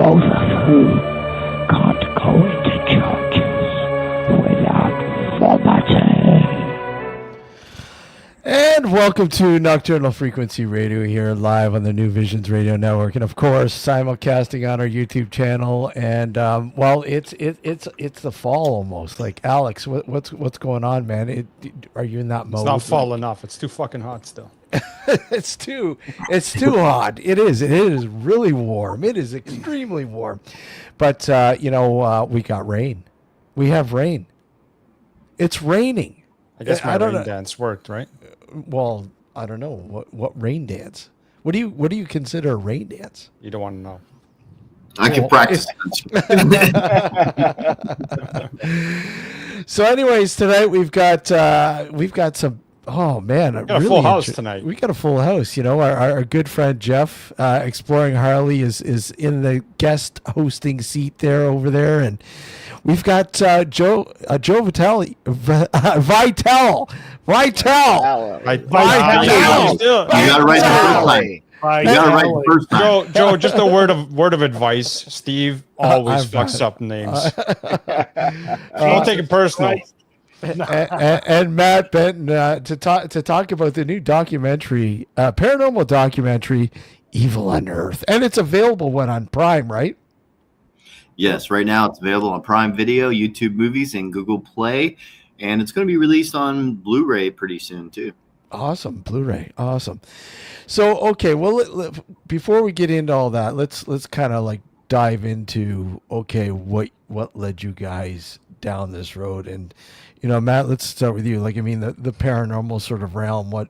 both of whom can't go into churches without vomiting. And welcome to Nocturnal Frequency Radio here live on the New Visions Radio Network, and of course simulcasting on our YouTube channel. And well, it's the fall almost. Like Alex, what's going on, man? Are you in that mode? It's not fall enough. It's too fucking hot still. it's too hot. It is really warm. It is extremely warm. But we got rain. We have rain. It's raining. I guess my rain dance worked, right? Well, I don't know what rain dance. What do you consider a rain dance? You don't want to know. I can practice. So, anyways, tonight we've got some. Oh man, we got a full house tonight. We got a full house. You know, our good friend Jeff, Exploring Harley, is in the guest hosting seat over there, and we've got Joe Vitale. Vitale. You got it right the first time. You got it right the first time. Joe, just a word of advice. Steve always fucks up names. Don't take it personal. and Matt Benton to talk about the new documentary, paranormal documentary, Evil Unearthed, and it's available on Prime, right? Yes, right now it's available on Prime Video, YouTube Movies, and Google Play, and it's going to be released on Blu-ray pretty soon too. Awesome, Blu-ray, awesome. So, okay, well, before we get into all that, let's kind of like dive into what led you guys down this road. And Matt, let's start with you. Like, I mean, the paranormal sort of realm. What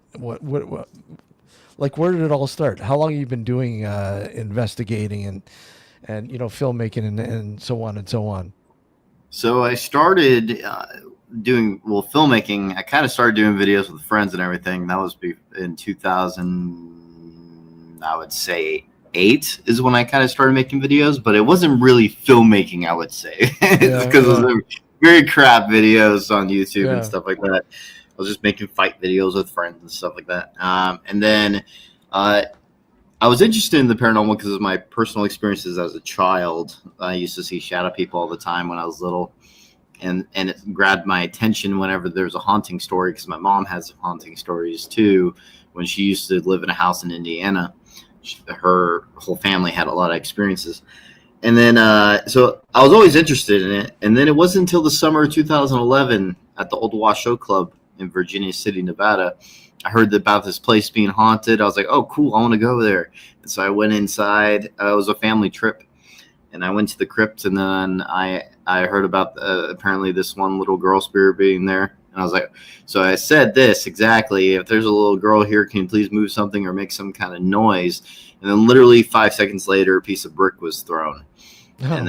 like, where did it all start? How long have you been doing investigating and filmmaking and so on and so on? So I started doing filmmaking. I kind of started doing videos with friends and everything. That was in 2000. I would say 8 is when I kind of started making videos, but it wasn't really filmmaking, I would say, because it was very crap videos on YouTube and stuff like that. I was just making fight videos with friends and stuff like that. And then I was interested in the paranormal because of my personal experiences as a child. I used to see shadow people all the time when I was little, and it grabbed my attention whenever there was a haunting story, because my mom has haunting stories too. When she used to live in a house in Indiana, her whole family had a lot of experiences. And then, so I was always interested in it. And then it wasn't until the summer of 2011 at the Old Washoe Club in Virginia City, Nevada, I heard about this place being haunted. I was like, oh, cool, I want to go there. And so I went inside. It was a family trip. And I went to the crypt, and then I heard about apparently this one little girl spirit being there. And I was like, so I said this exactly: if there's a little girl here, can you please move something or make some kind of noise? And then literally 5 seconds later, a piece of brick was thrown. And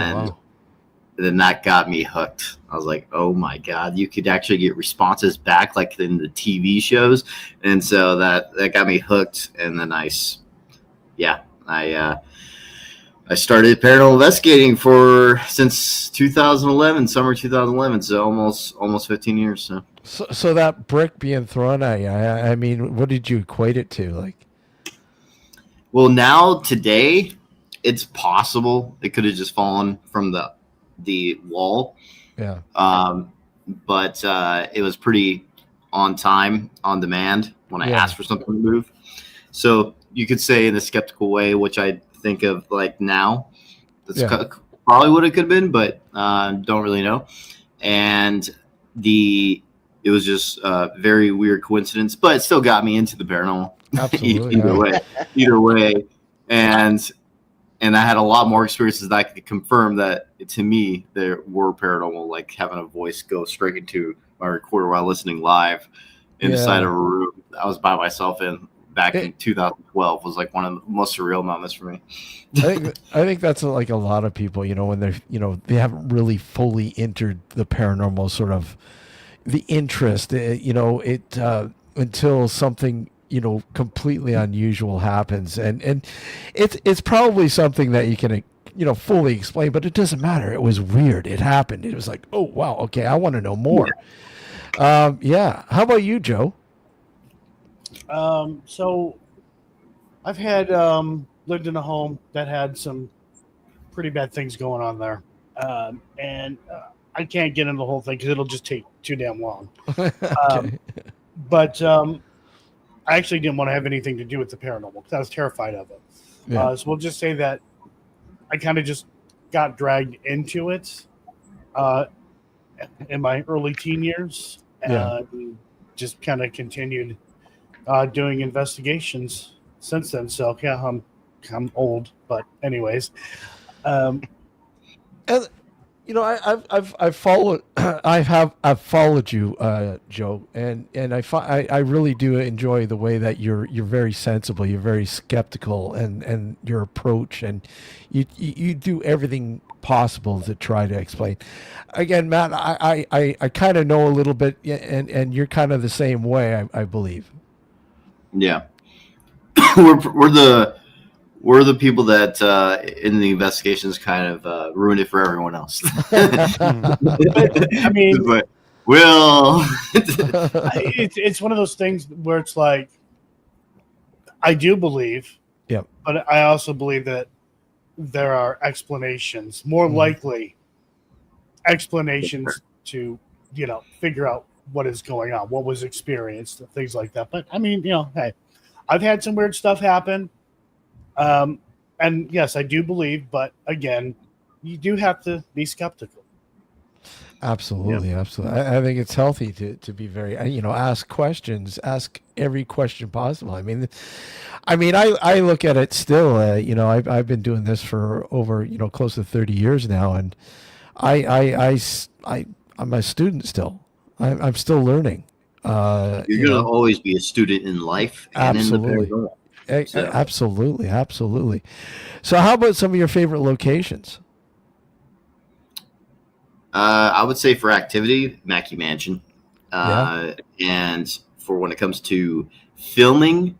then that got me hooked. I was like, oh my God, you could actually get responses back like in the TV shows. And so that got me hooked. And then I started paranormal investigating since 2011, summer 2011. So almost 15 years. So that brick being thrown at you, I mean, what did you equate it to? Like, well, now today, it's possible it could have just fallen from the wall. Yeah. But it was pretty on time, on demand when I asked for something to move. So you could say in a skeptical way, which I think of like now, that's probably what it could have been, but don't really know. And it was just a very weird coincidence, but it still got me into the paranormal. Absolutely. Either way. And I had a lot more experiences that I could confirm that to me there were paranormal, like having a voice go straight into my recorder while listening live inside of a room I was by myself in back in 2012 was like one of the most surreal moments for me. I think that's like a lot of people, when they're, they haven't really fully entered the paranormal sort of the interest, until something, completely unusual happens. And it's probably something that you can, fully explain, but it doesn't matter. It was weird. It happened. It was like, oh, wow. Okay. I want to know more. How about you, Joe? So I've had lived in a home that had some pretty bad things going on there. And I can't get into the whole thing because it'll just take too damn long. Okay. But I actually didn't want to have anything to do with the paranormal because I was terrified of it. Yeah. So we'll just say that I kind of just got dragged into it in my early teen years, and just kind of continued doing investigations since then. So yeah, I'm old, but anyways, And you know, I've followed I've followed you, Joe, and I really do enjoy the way that you're very sensible, you're very skeptical, and your approach, and you do everything possible to try to explain. Again, Matt, I kind of know a little bit, and you're kind of the same way, I believe. Yeah, we're the people that in the investigations kind of ruined it for everyone else. I mean, but, well, it's one of those things where it's like, I do believe, but I also believe that there are explanations, more likely explanations to, figure out what is going on, what was experienced, things like that. But I mean, hey, I've had some weird stuff happen. And yes, I do believe, but again, you do have to be skeptical. Absolutely, absolutely. I think it's healthy to be very, ask questions, ask every question possible. I mean, I look at it still. I've been doing this for over close to 30 years now, and I'm a student still. I'm still learning. You're gonna always be a student in life and absolutely. in the paranormal. So. Absolutely. So how about some of your favorite locations? I would say for activity, Mackey Mansion. And for when it comes to filming,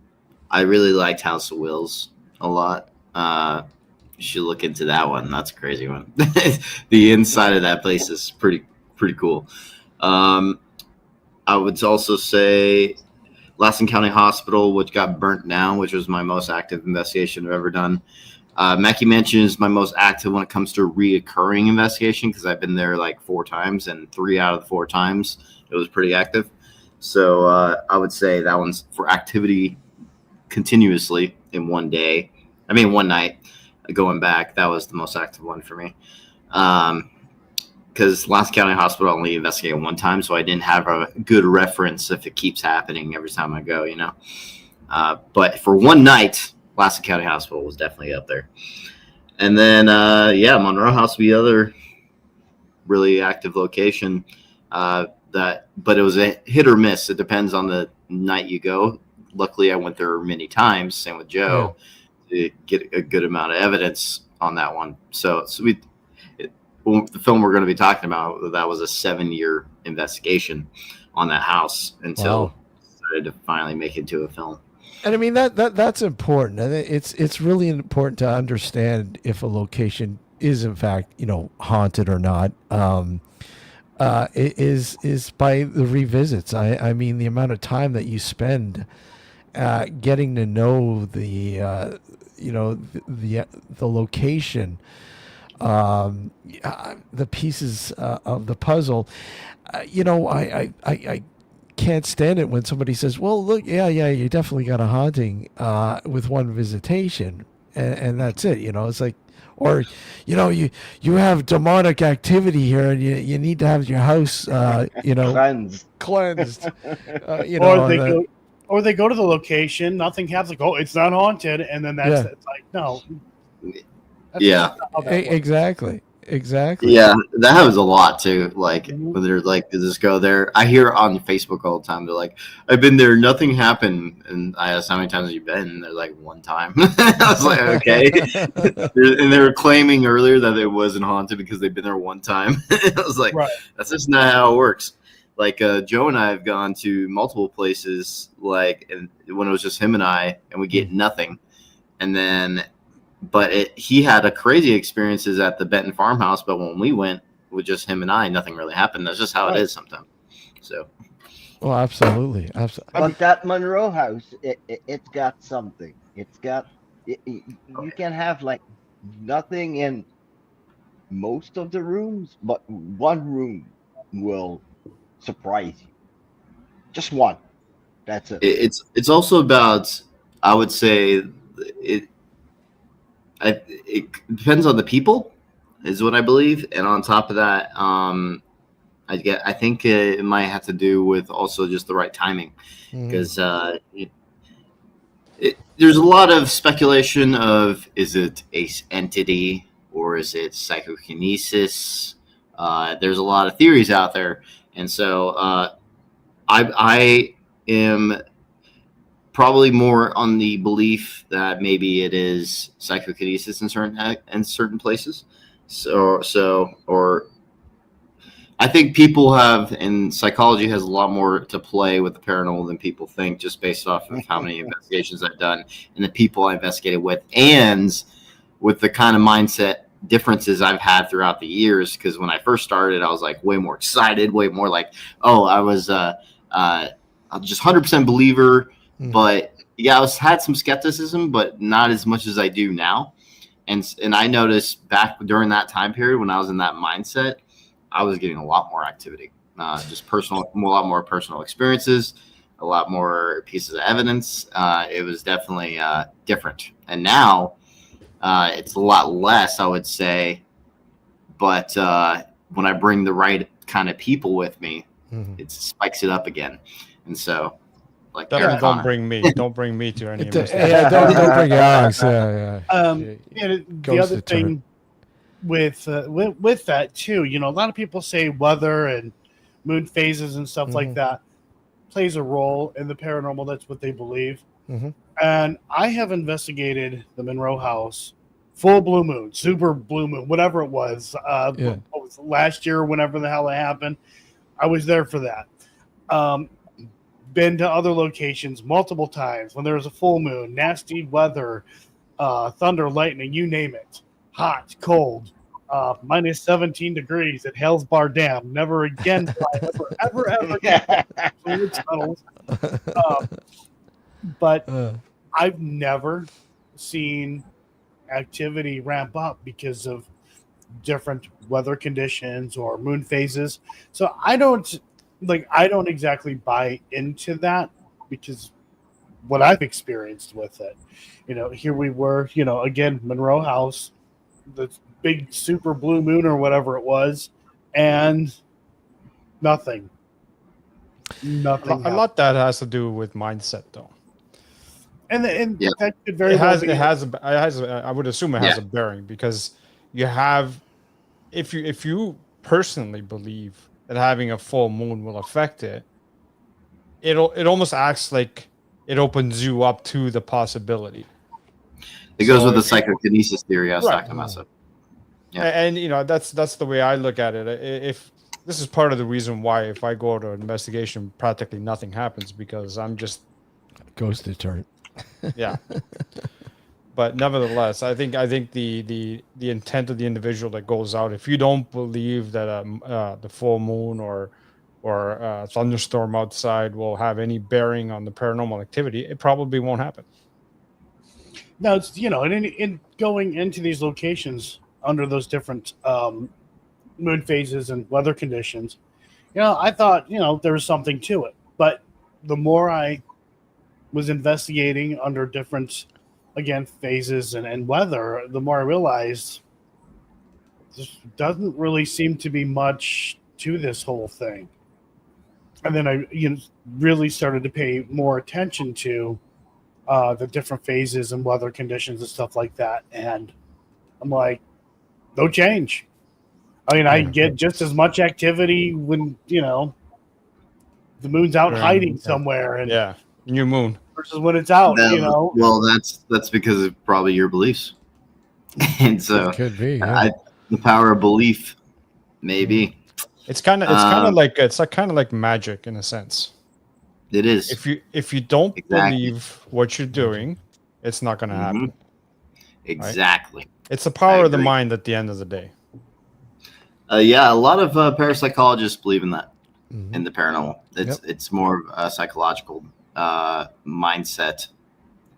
I really liked House of Wills a lot. You should look into that one. That's a crazy one. The inside of that place is pretty cool. I would also say Lassen County Hospital, which got burnt down, which was my most active investigation I've ever done. Mackey Mansion is my most active when it comes to reoccurring investigation because I've been there like 4 times, and 3 out of the 4 times it was pretty active. So I would say that one's for activity continuously in one night. Going back, that was the most active one for me. Because Lassen County Hospital only investigated 1 time, so I didn't have a good reference if it keeps happening every time I go, But for one night, Lassen County Hospital was definitely up there. And then, Monroe House would be the other really active location. But it was a hit or miss. It depends on the night you go. Luckily, I went there many times, same with Joe, to get a good amount of evidence on that one. So the film we're going to be talking about, that was a 7-year investigation on that house until decided to finally make it to a film. And I mean that's important. And it's really important to understand if a location is in fact haunted or not. It is by the revisits. I mean the amount of time that you spend getting to know the location. The pieces of the puzzle, I can't stand it when somebody says, well, look, you definitely got a haunting with 1 visitation, and that's it. It's like, or you have demonic activity here, and you need to have your house cleansed. Or they go to the location, nothing happens, like, oh, it's not haunted, and then that's it. It's like, no. Exactly. Yeah, that happens a lot too. Like when they're like, "Does this go there?" I hear on Facebook all the time. They're like, "I've been there, nothing happened." And I asked, "How many times have you been?" And they're like, "1 time." I was like, "Okay." And they were claiming earlier that it wasn't haunted because they've been there 1 time. I was like, "That's just not how it works." Like Joe and I have gone to multiple places, like and when it was just him and I, and we get nothing, and then. But he had a crazy experiences at the Benton farmhouse. But when we went with just him and I, nothing really happened. That's just how it is sometimes. So, well, absolutely. But that Monroe house, it's got something. It's got you can have like nothing, and most of the rooms, but one room will surprise you. Just one. That's it. It's also about, I would say, it depends on the people, is what I believe, and on top of that, I think it might have to do with also just the right timing, because there's a lot of speculation of, is it a entity or is it psychokinesis? There's a lot of theories out there, and so I am probably more on the belief that maybe it is psychokinesis in certain places. Or I think people have, and psychology has a lot more to play with the paranormal than people think, just based off of how many investigations I've done and the people I investigated with, and with the kind of mindset differences I've had throughout the years. Because when I first started, I was like way more excited, way more like, I was just 100% believer. But yeah, had some skepticism, but not as much as I do now. And I noticed back during that time period when I was in that mindset, I was getting a lot more activity, just a lot more personal experiences, a lot more pieces of evidence. It was definitely different. And now it's a lot less, I would say. But when I bring the right kind of people with me, it spikes it up again. And so, like, don't bring me to any don't bring Alex. The other thing with that too, a lot of people say weather and moon phases and stuff like that plays a role in the paranormal. That's what they believe. And I have investigated the Monroe house, full blue moon, super blue moon, whatever it was. What was it, last year, whenever the hell it happened, I was there for that. Been to other locations multiple times when there was a full moon, nasty weather, thunder, lightning, you name it. Hot, cold, minus 17 degrees at Hell's Bar Dam. Never again, ever again. But I've never seen activity ramp up because of different weather conditions or moon phases. So I don't exactly buy into that, because what I've experienced with it, here we were, again, Monroe house, the big super blue moon or whatever it was, and nothing. A lot that has to do with mindset, though. And that could very well be. I would assume it has a bearing, because you have, if you personally believe that having a full moon will affect it, it almost acts like it opens you up to the possibility. It goes with the psychokinesis theory I was talking about. So, and that's the way I look at it. If this is part of the reason why, if I go to an investigation, practically nothing happens, because I'm just ghost deterrent. Yeah. But nevertheless, I think the intent of the individual that goes out, if you don't believe that the full moon or a thunderstorm outside will have any bearing on the paranormal activity, it probably won't happen. Now, it's, in going into these locations under those different moon phases and weather conditions, I thought, there was something to it. But the more I was investigating under different, again, phases and weather, the more I realized there doesn't really seem to be much to this whole thing. And then I really started to pay more attention to the different phases and weather conditions and stuff like that. And I'm like, no change. I mean, I get just as much activity when, the moon's out hiding somewhere. And new moon. Versus when it's out, Well, that's because of probably your beliefs. And so it could be. Yeah. The power of belief, maybe. It's kind of like magic in a sense. It is. If you don't believe what you're doing, it's not going to happen. Exactly. Right? It's the power of the mind at the end of the day. A lot of parapsychologists believe in that, in the paranormal. It's more of a psychological mindset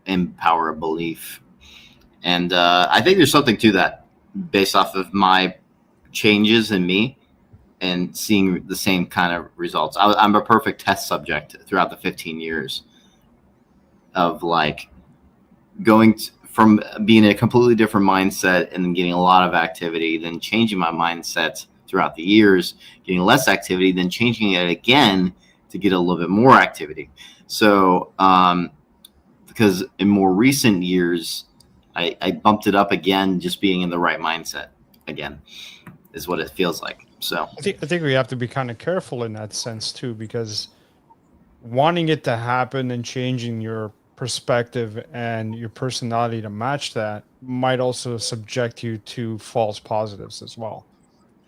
and power of belief. And I think there's something to that based off of my changes in me and seeing the same kind of results. I'm a perfect test subject throughout the 15 years of like going from being in a completely different mindset and then getting a lot of activity, then changing my mindset throughout the years, getting less activity, then changing it again to get a little bit more activity. So because in more recent years, I bumped it up again, just being in the right mindset again is what it feels like. So I think we have to be kind of careful in that sense too, because wanting it to happen and changing your perspective and your personality to match that might also subject you to false positives as well,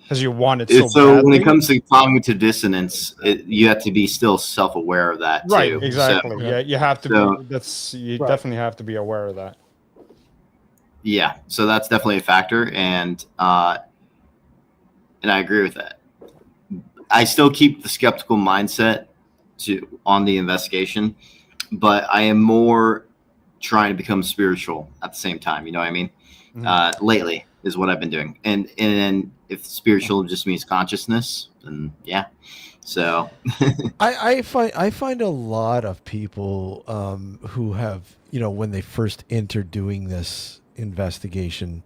because you want it so badly. When it comes to cognitive dissonance, you have to be still self-aware of that too. Right, exactly. So, yeah, you have to be. Definitely have to be aware of that. Yeah, so that's definitely a factor, and I agree with that. I still keep the skeptical mindset on the investigation, but I am more trying to become spiritual at the same time. You know what I mean? Mm-hmm. Lately is what I've been doing, and if spiritual just means consciousness, then yeah. So I find a lot of people who have, when they first enter doing this investigation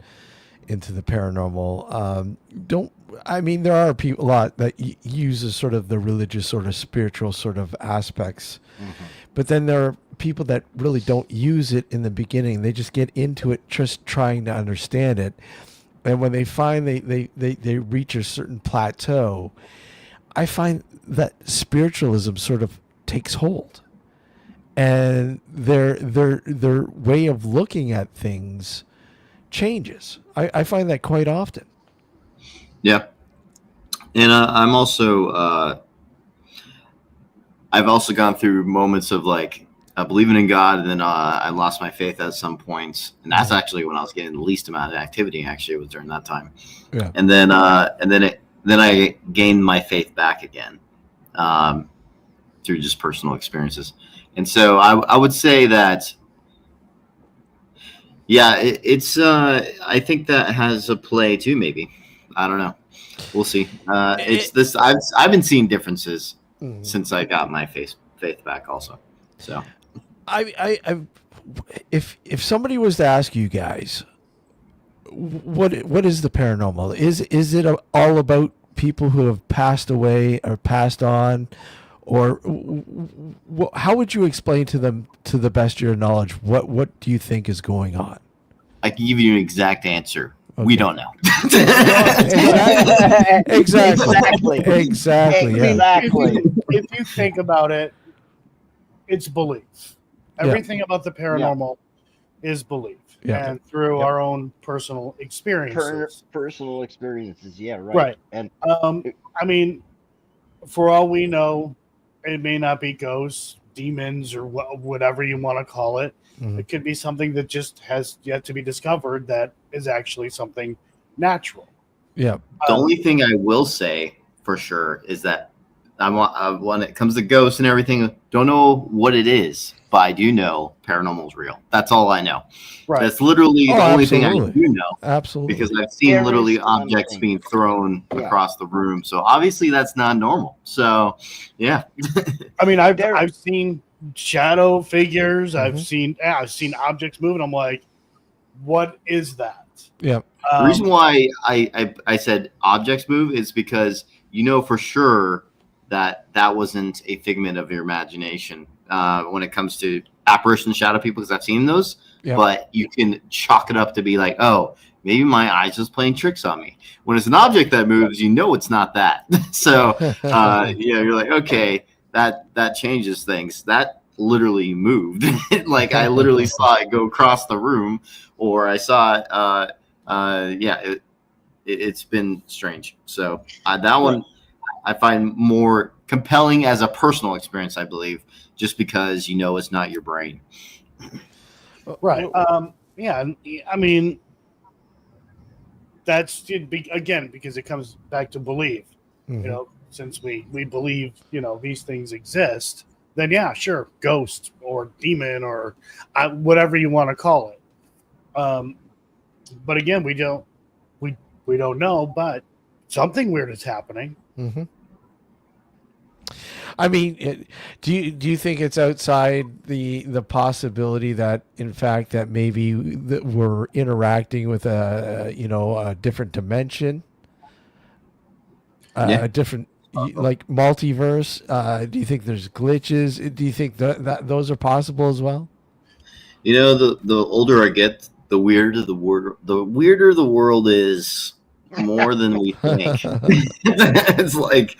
into the paranormal, there are a lot that uses sort of the religious sort of spiritual sort of aspects, but then there are people that really don't use it in the beginning. They just get into it just trying to understand it, and when they find they reach a certain plateau, I find that spiritualism sort of takes hold, and their way of looking at things changes. I find that quite often. Yeah, and I'm also I've also gone through moments of like believing in God, and then I lost my faith at some points, and that's actually when I was getting the least amount of activity. Actually, it was during that time. Yeah, and then I gained my faith back again through just personal experiences. And so I would say that, yeah, it's I think that has a play too. Maybe, I don't know. We'll see. It's this. I've been seeing differences since I got my faith back also. So if somebody was to ask you guys, what is the paranormal? Is it all about people who have passed away or passed on, or how would you explain to them, to the best of your knowledge, what do you think is going on? I can give you an exact answer. Okay. We don't know. Exactly. Yeah. If you think about it, it's belief. Everything about the paranormal is belief. Yeah. And through our own personal experiences. Personal experiences, yeah, right. Right. And I mean, for all we know, it may not be ghosts, demons, or whatever you want to call it. Mm-hmm. It could be something that just has yet to be discovered that is actually something natural. Yeah. The only thing I will say for sure is that when it comes to ghosts and everything, don't know what it is, but I do know paranormal is real. That's all I know. Right. That's literally the only thing I do know. Absolutely. Because I've seen literally objects being thrown across the room. So obviously that's not normal. So yeah. I mean, I've seen shadow figures. Mm-hmm. I've seen objects moving. I'm like, what is that? Yeah. The reason why I said objects move is because for sure that wasn't a figment of your imagination when it comes to apparition shadow people, because I've seen those. Yeah. But you can chalk it up to be like, oh, maybe my eyes just playing tricks on me. When it's an object that moves, it's not that. So you're like, okay, that changes things. That literally moved. Like I literally saw it go across the room, or I saw it. It's been strange. So that one I find more compelling as a personal experience, I believe, just because it's not your brain. Right. Yeah. I mean, that's again because it comes back to belief. Mm-hmm. Since we believe these things exist, then yeah, sure, ghost or demon or whatever you want to call it. But again, we don't know. But something weird is happening. Mm-hmm. I mean, do you think it's outside the possibility that, in fact, that maybe that we're interacting with a different dimension, a different like multiverse? Do you think there's glitches? Do you think that those are possible as well? You know, the older I get, the weirder the world is, more than we think. It's like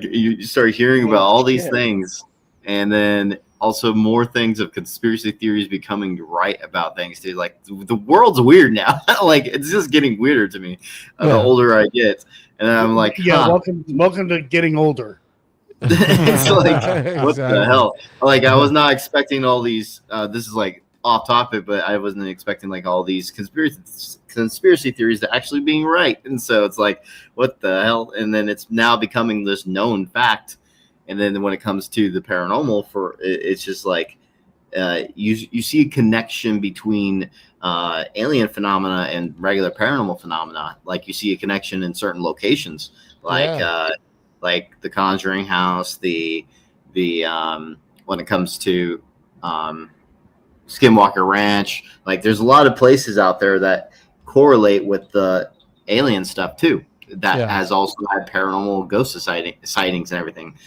you start hearing about all these things, and then also more things of conspiracy theories becoming right about things too. Like the world's weird now. Like it's just getting weirder to me the older I get, and then I'm like, welcome to getting older. It's like, what the hell? Like I was not expecting all these. This is like off topic, but I wasn't expecting like all these conspiracy theories to actually being right. And so it's like, what the hell? And then it's now becoming this known fact. And then when it comes to the paranormal, it's just like you see a connection between alien phenomena and regular paranormal phenomena. Like you see a connection in certain locations, like the Conjuring house, the when it comes to Skinwalker Ranch. Like there's a lot of places out there that correlate with the alien stuff too, that has also had paranormal ghost sightings and everything.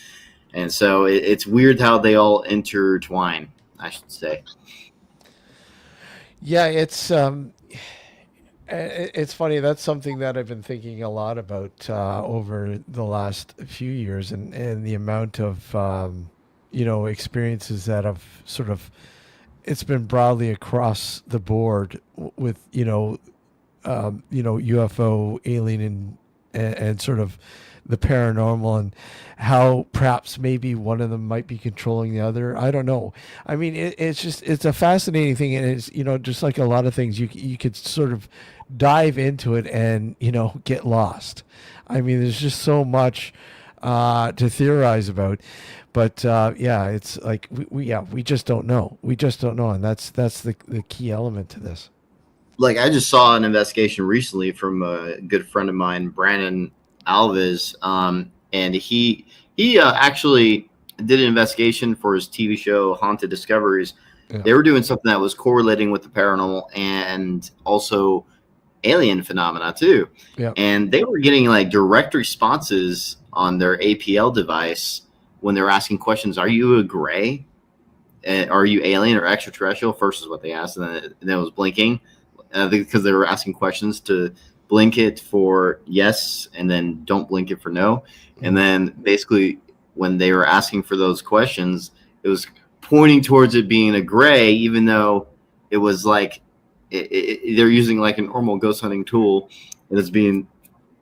And so it's weird how they all intertwine, I should say. Yeah, it's funny. That's something that I've been thinking a lot about over the last few years, and the amount of experiences that have sort of, it's been broadly across the board with UFO, alien, and sort of the paranormal, and how perhaps maybe one of them might be controlling the other. I don't know. I mean, it's a fascinating thing, and it's just like a lot of things, you could sort of dive into it and get lost. I mean, there's just so much to theorize about. But it's like we just don't know. We just don't know, and that's the key element to this. Like I just saw an investigation recently from a good friend of mine, Brandon Alves, and he actually did an investigation for his TV show Haunted Discoveries. Yeah. They were doing something that was correlating with the paranormal and also alien phenomena too. Yeah. And they were getting like direct responses on their APL device when they were asking questions. Are you a gray? Are you alien or extraterrestrial? First is what they asked, and then it was blinking because they were asking questions to blink it for yes, and then don't blink it for no. And then basically when they were asking for those questions, it was pointing towards it being a gray, even though it was like they're using like a normal ghost hunting tool, and it's being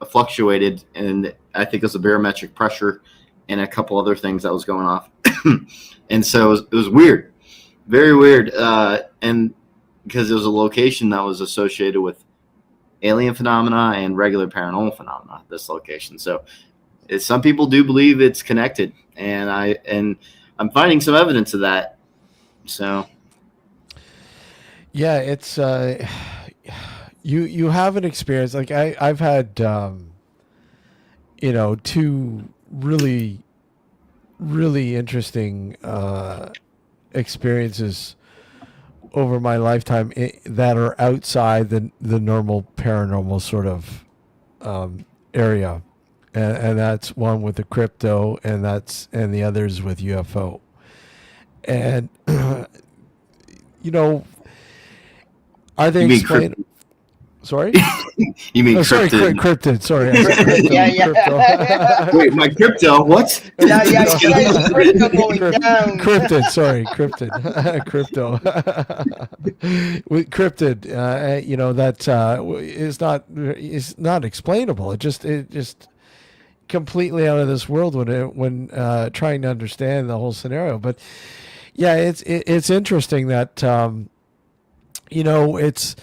fluctuated. And I think it was a barometric pressure and a couple other things that was going off. And so it was weird, very weird. And because it was a location that was associated with alien phenomena and regular paranormal phenomena, this location. So some people do believe it's connected, and I'm finding some evidence of that. So yeah, it's you have an experience. Like I've had two really interesting experiences over my lifetime that are outside the normal paranormal sort of area, and that's one with the crypto, and the others with UFO, and are they explained? Sorry? You mean sorry, cryptid. Sorry. Crypto, yeah. Wait, my crypto? What? Yeah. Crypto going down. Cryptid. Sorry, cryptid. Crypto. With cryptid, that is not explainable. It just completely out of this world when trying to understand the whole scenario. But yeah, it's interesting that it's.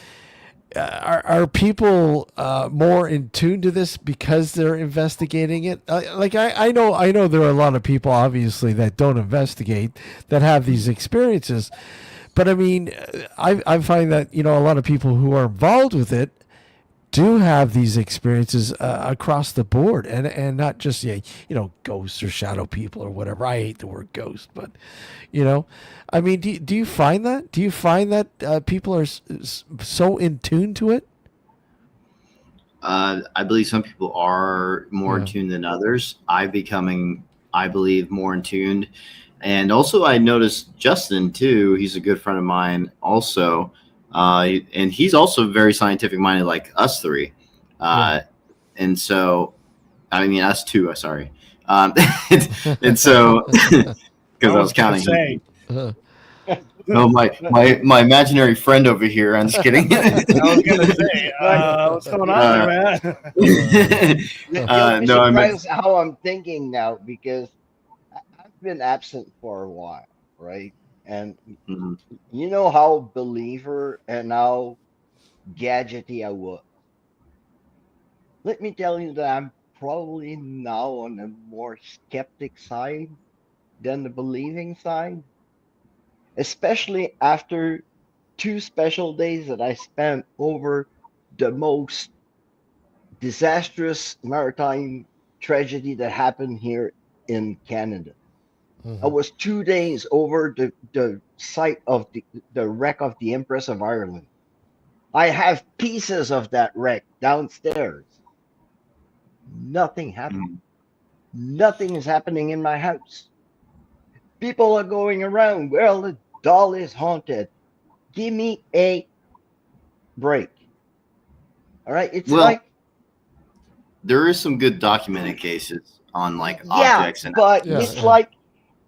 Are people more in tune to this because they're investigating it? I know there are a lot of people obviously that don't investigate, that have these experiences, but I mean, I find that a lot of people who are involved with it do have these experiences across the board, and not just ghosts or shadow people or whatever. I hate the word ghost, but I mean, do you find that? Do you find that people are so in tune to it? I believe some people are more in tune than others. I'm becoming, I believe, more in tune. And also, I noticed Justin, too. He's a good friend of mine also. And he's also very scientific minded, like us three. And so, I mean, us two, sorry. And so, because I was counting. No, my imaginary friend over here. I'm just kidding. I was gonna say, what's going on there, man? You'll be surprised how I'm thinking now, because I've been absent for a while, right? And you know how believer and how gadgety I was. Let me tell you that I'm probably now on the more skeptic side than the believing side, especially after 2 special days that I spent over the most disastrous maritime tragedy that happened here in Canada. I was 2 days over the site of the wreck of the Empress of Ireland. I have pieces of that wreck downstairs. Nothing happened. Nothing is happening in my house. People are going around, well, the doll is haunted. Give me a break. All right, it's there is some good documented cases on objects, but it's like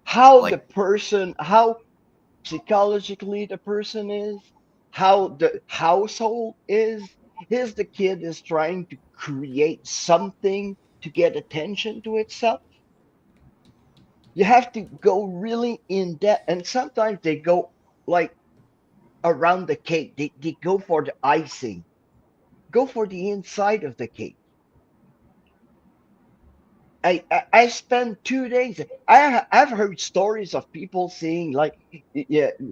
how the person, how psychologically the person is, how the household is. Here's the kid is trying to create something to get attention to itself. You have to go really in depth, and sometimes they go around the cake. They go for the icing. Go for the inside of the cake. I spent 2 days. I've heard stories of people seeing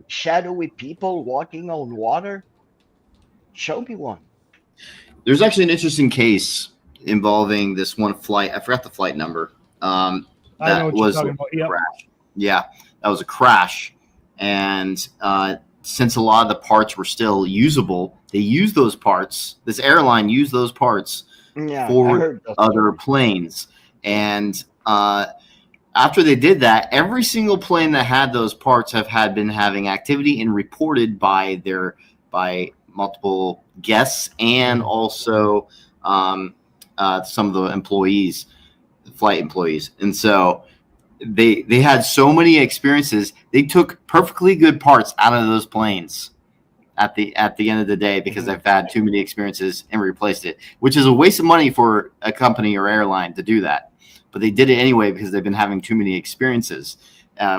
shadowy people walking on water. Show me one. There's actually an interesting case involving this one flight. I forgot the flight number. I know what you're talking about. Yep. Crash. Yeah, that was a crash. And since a lot of the parts were still usable, they used those parts. This airline used those parts for other planes. And after they did that, every single plane that had those parts been having activity and reported by multiple guests and also some of the employees, flight employees. And so they had so many experiences. They took perfectly good parts out of those planes at the end of the day because they've had too many experiences and replaced it, which is a waste of money for a company or airline to do that. But they did it anyway because they've been having too many experiences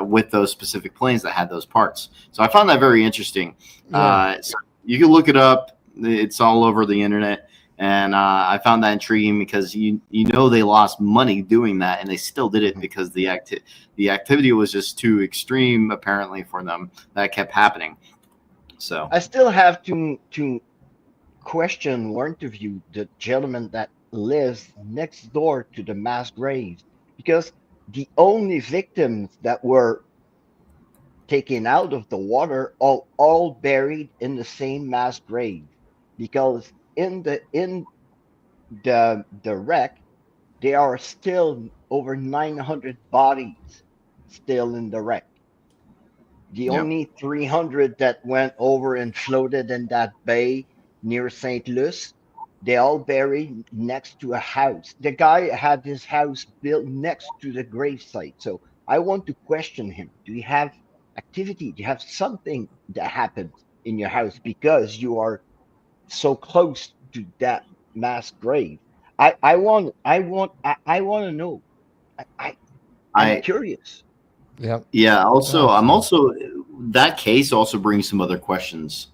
with those specific planes that had those parts. So I found that very interesting. So you can look it up. It's all over the internet. And I found that intriguing because they lost money doing that, and they still did it because the activity was just too extreme apparently for them. That kept happening. So I still have to question or interview the gentleman that lives next door to the mass graves, because the only victims that were taken out of the water are all buried in the same mass grave, because in the wreck there are still over 900 bodies still in the wreck. The only 300 that went over and floated in that bay near St. Louis, they all buried next to a house. The guy had his house built next to the gravesite. So I want to question him. Do you have activity? Do you have something that happened in your house because you are so close to that mass grave? I want to know. I'm curious. Yeah. Also, I'm also that case also brings some other questions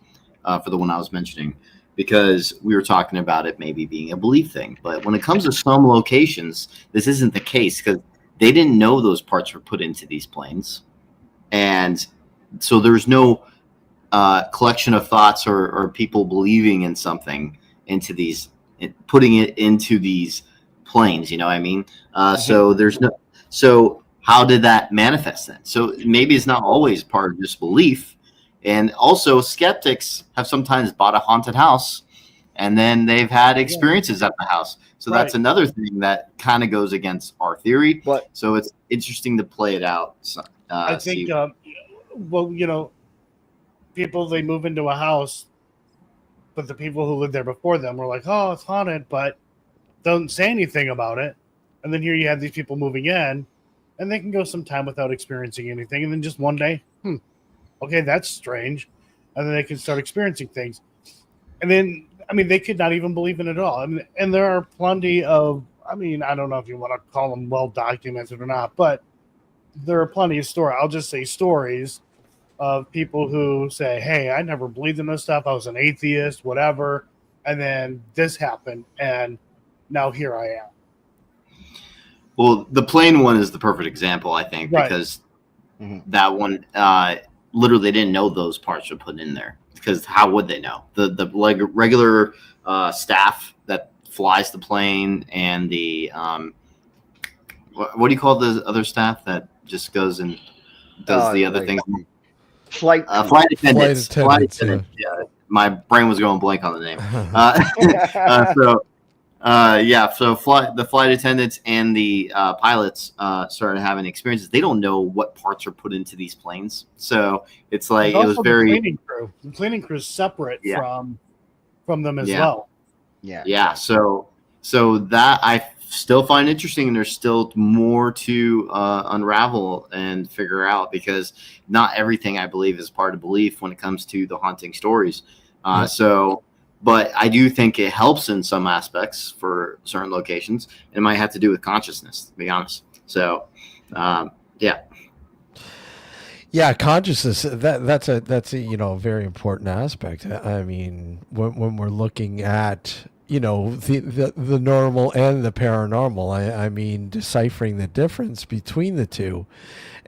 for the one I was mentioning, because we were talking about it maybe being a belief thing. But when it comes to some locations, this isn't the case because they didn't know those parts were put into these planes. And so there's no collection of thoughts or people believing in something into these putting it into these planes. You know what I mean? So there's no. So how did that manifest then? So maybe it's not always part of disbelief. And also, skeptics have sometimes bought a haunted house, and then they've had experiences at the house. So that's another thing that kind of goes against our theory. But so it's interesting to play it out. I think, well, you know, people, they move into a house, but the people who lived there before them were like, "Oh, it's haunted," but don't say anything about it. And then here you have these people moving in, and they can go some time without experiencing anything, and then just one day, okay, that's strange. And then they can start experiencing things. And then, I mean, they could not even believe in it at all. I mean, and there are plenty of, I mean, I don't know if you want to call them well documented or not, but there are plenty of stories. I'll just say stories of people who say, "Hey, I never believed in this stuff. I was an atheist, whatever. And then this happened, and now here I am." Well, the plane one is the perfect example, I think, because that one, literally, they didn't know those parts were put in there. Because how would they know? The regular staff that flies the plane and the what do you call the other staff that just goes and does the other things? Flight attendants. Flight attendants. Yeah, my brain was going blank on the name. So the flight attendants and the pilots started having experiences. They don't know what parts are put into these planes, so it's like it was very. The cleaning crew is separate from them as well. Yeah. So that I still find interesting, and there's still more to unravel and figure out, because not everything, I believe, is part of belief when it comes to the haunting stories. But I do think it helps in some aspects for certain locations. It might have to do with consciousness, to be honest. So, Yeah, consciousness. That's a very important aspect. I mean, when we're looking at the normal and the paranormal, I mean, deciphering the difference between the two,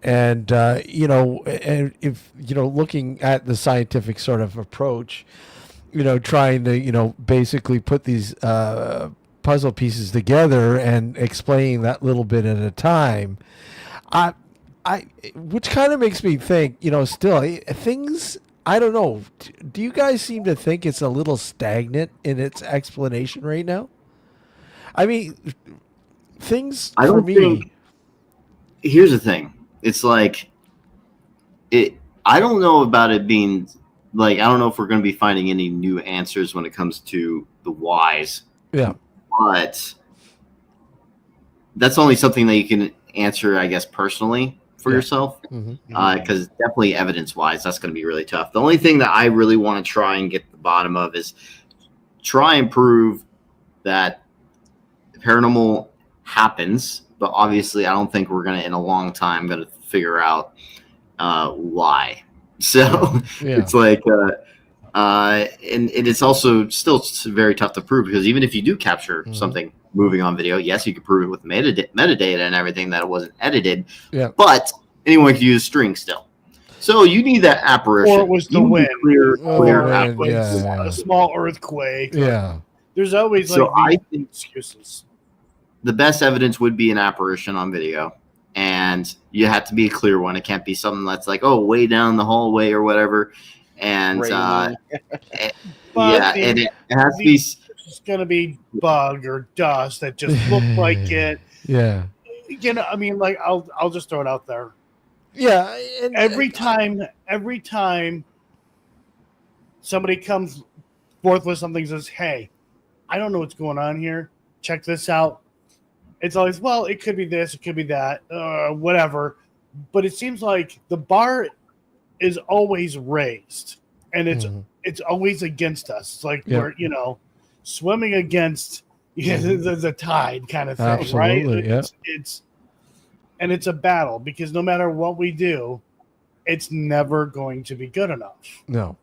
and and if looking at the scientific sort of approach. Trying to, basically put these puzzle pieces together and explain that little bit at a time. Which kind of makes me think, still things, I don't know. Do you guys seem to think it's a little stagnant in its explanation right now? I mean, things I don't think. Here's the thing. It's like I don't know about it being. Like, I don't know if we're going to be finding any new answers when it comes to the whys. Yeah. But that's only something that you can answer, I guess, personally for yourself. Because definitely evidence-wise, that's going to be really tough. The only thing that I really want to try and get to the bottom of is try and prove that paranormal happens. But obviously, I don't think we're going to, in a long time, going to figure out why. So it's like, and it's also still very tough to prove, because even if you do capture something moving on video, yes, you can prove it with metadata and everything that it wasn't edited. Yeah. But anyone can use string still. So you need that apparition. Or it was the wind. Clear a small earthquake. Yeah. There's always excuses. The best evidence would be an apparition on video. And you have to be a clear one. It can't be something that's like, way down the hallway or whatever. And and it has to be. It's going to be bug or dust that just look like it. Yeah. I mean, like, I'll just throw it out there. Yeah. Every time somebody comes forth with something and says, "Hey, I don't know what's going on here. Check this out." It's always, well, it could be this, it could be that, whatever. But it seems like the bar is always raised, and it's always against us. It's like we're swimming against the tide kind of thing. Absolutely, right? It's a battle, because no matter what we do, it's never going to be good enough. No.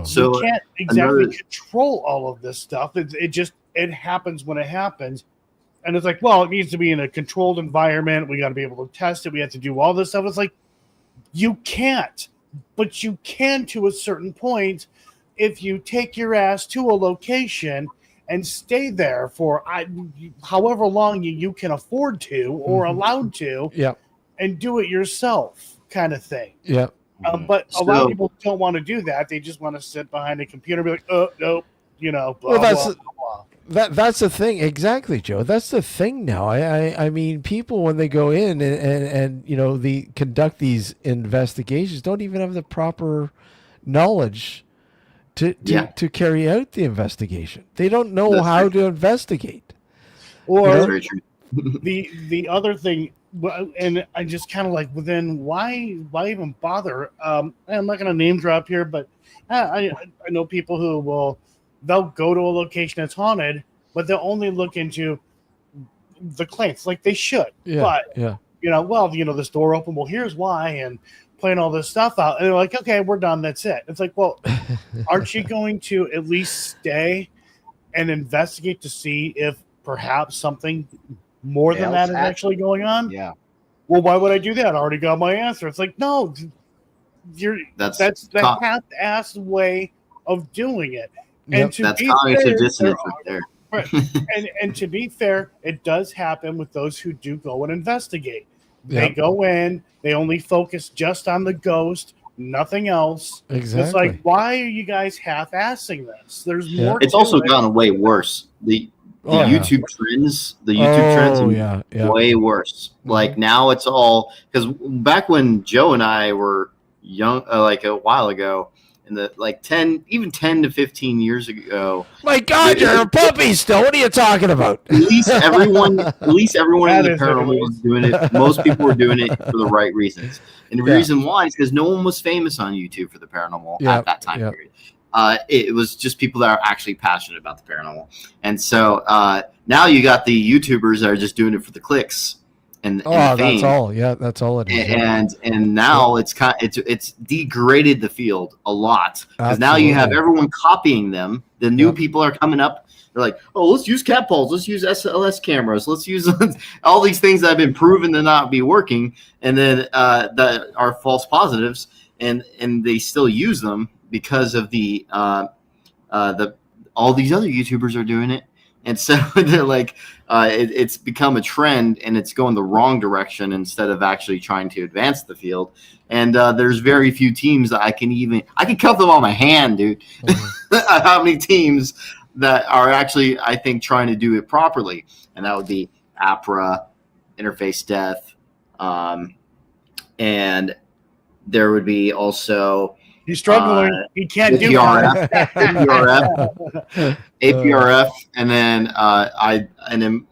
So we can't exactly control all of this stuff. It happens when it happens. And it's like, well, it needs to be in a controlled environment. We got to be able to test it. We have to do all this stuff. It's like, you can't, but you can to a certain point if you take your ass to a location and stay there for however long you can afford to or allowed to, and do it yourself, kind of thing. Yeah. But a lot of people don't want to do that. They just want to sit behind a computer and be like, oh, nope, blah, well, blah, blah. That's the thing. Exactly, Joe. That's the thing now. I mean, people, when they go in and they conduct these investigations, don't even have the proper knowledge to carry out the investigation. They don't know how to investigate. Or the other thing, and I just kind of like, well, then why even bother? I'm not going to name drop here, but I know people who they'll go to a location that's haunted, but they'll only look into the claims like they should. But this door open. Well, here's why, and playing all this stuff out, and they're like, okay, we're done. That's it. It's like, well, aren't you going to at least stay and investigate to see if perhaps something more than that is actually going on? Yeah. Well, why would I do that? I already got my answer. It's like, no, that's the half-assed way of doing it. And to that's be cognitive fair, dissonance right there. Right. and to be fair, it does happen with those who do go and investigate. They go in, they only focus just on the ghost, nothing else. Exactly. It's like, why are you guys half-assing this? There's more. It's also gotten way worse. The YouTube trends, are way worse. Like now it's all, because back when Joe and I were young, like a while ago, in the 10 to 15 years ago. My God, you're a puppy still. What are you talking about? At least everyone in the paranormal was doing it. Most people were doing it for the right reasons. And the reason why is because no one was famous on YouTube for the paranormal at that time period. It was just people that are actually passionate about the paranormal. And so now you got the YouTubers that are just doing it for the clicks. And that's all. Yeah, that's all it is. And now it's degraded the field a lot, because now you have everyone copying them. The new people are coming up. They're like, oh, let's use cat balls, let's use SLS cameras, let's use all these things that have been proven to not be working, and then that are false positives, and they still use them because of the all these other YouTubers are doing it. And so they're like, it's become a trend, and it's going the wrong direction instead of actually trying to advance the field. And there's very few teams that I can count them on my hand, dude. How many teams that are actually, I think, trying to do it properly. And that would be APRA, Interface Death, and there would be also... He's struggling. He can't do it. APRF, and then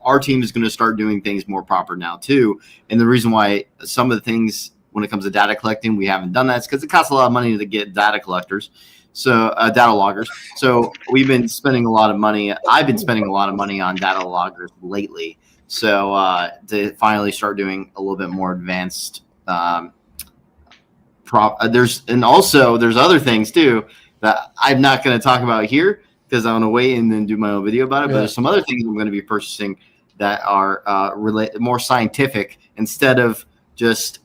our team is going to start doing things more proper now too. And the reason why some of the things when it comes to data collecting we haven't done that is because it costs a lot of money to get data collectors, so data loggers. So we've been spending a lot of money. I've been spending a lot of money on data loggers lately. So to finally start doing a little bit more advanced. There's other things too that I'm not going to talk about here because I want to wait and then do my own video about it. But there's some other things I'm going to be purchasing that are more scientific instead of just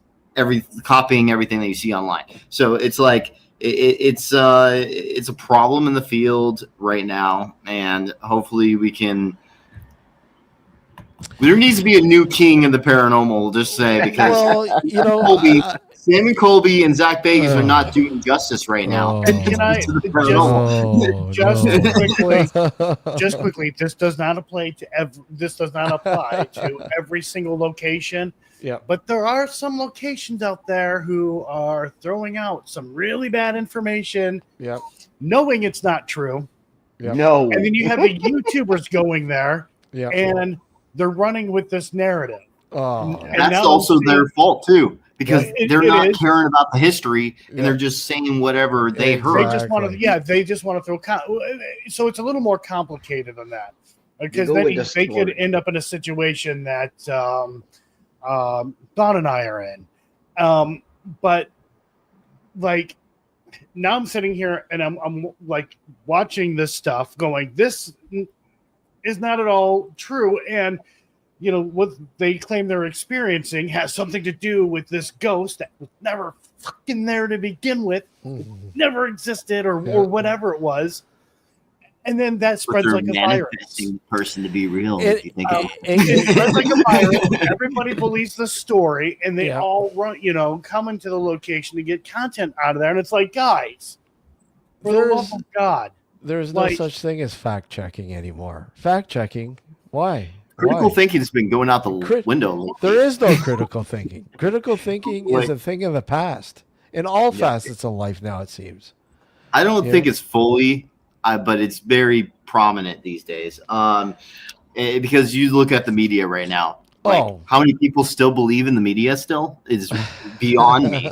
copying everything that you see online. So it's like it's a problem in the field right now, and hopefully we can. There needs to be a new king in the paranormal. We'll just say, because Sam and Colby and Zach Bagans are not doing justice right now. Can I just quickly? This does not apply to every single location. Yeah. But there are some locations out there who are throwing out some really bad information. Yeah. Knowing it's not true. Yeah. No. And then you have the YouTubers going there. Yeah. And they're running with this narrative. That's also their fault too. Because they're not caring about the history, and they're just saying whatever they heard. They just want to throw. So it's a little more complicated than that, because then they could end up in a situation that Don and I are in. But like now, I'm sitting here and I'm like watching this stuff, going, "This is not at all true," and what they claim they're experiencing has something to do with this ghost that was never fucking there to begin with, never existed, or whatever it was. and then that spreads like a virus. Person to be real. It spreads like a virus. Everybody believes the story, and they all run, come into the location to get content out of there. And it's like, guys, for the love of God, there's no such thing as fact checking anymore. Fact checking, why? Critical thinking has been going out the window. There is no critical thinking. Critical thinking is a thing of the past in all facets of life now, it seems. I don't think it's fully, but it's very prominent these days. Because you look at the media right now. Like, how many people still believe in the media still is beyond me.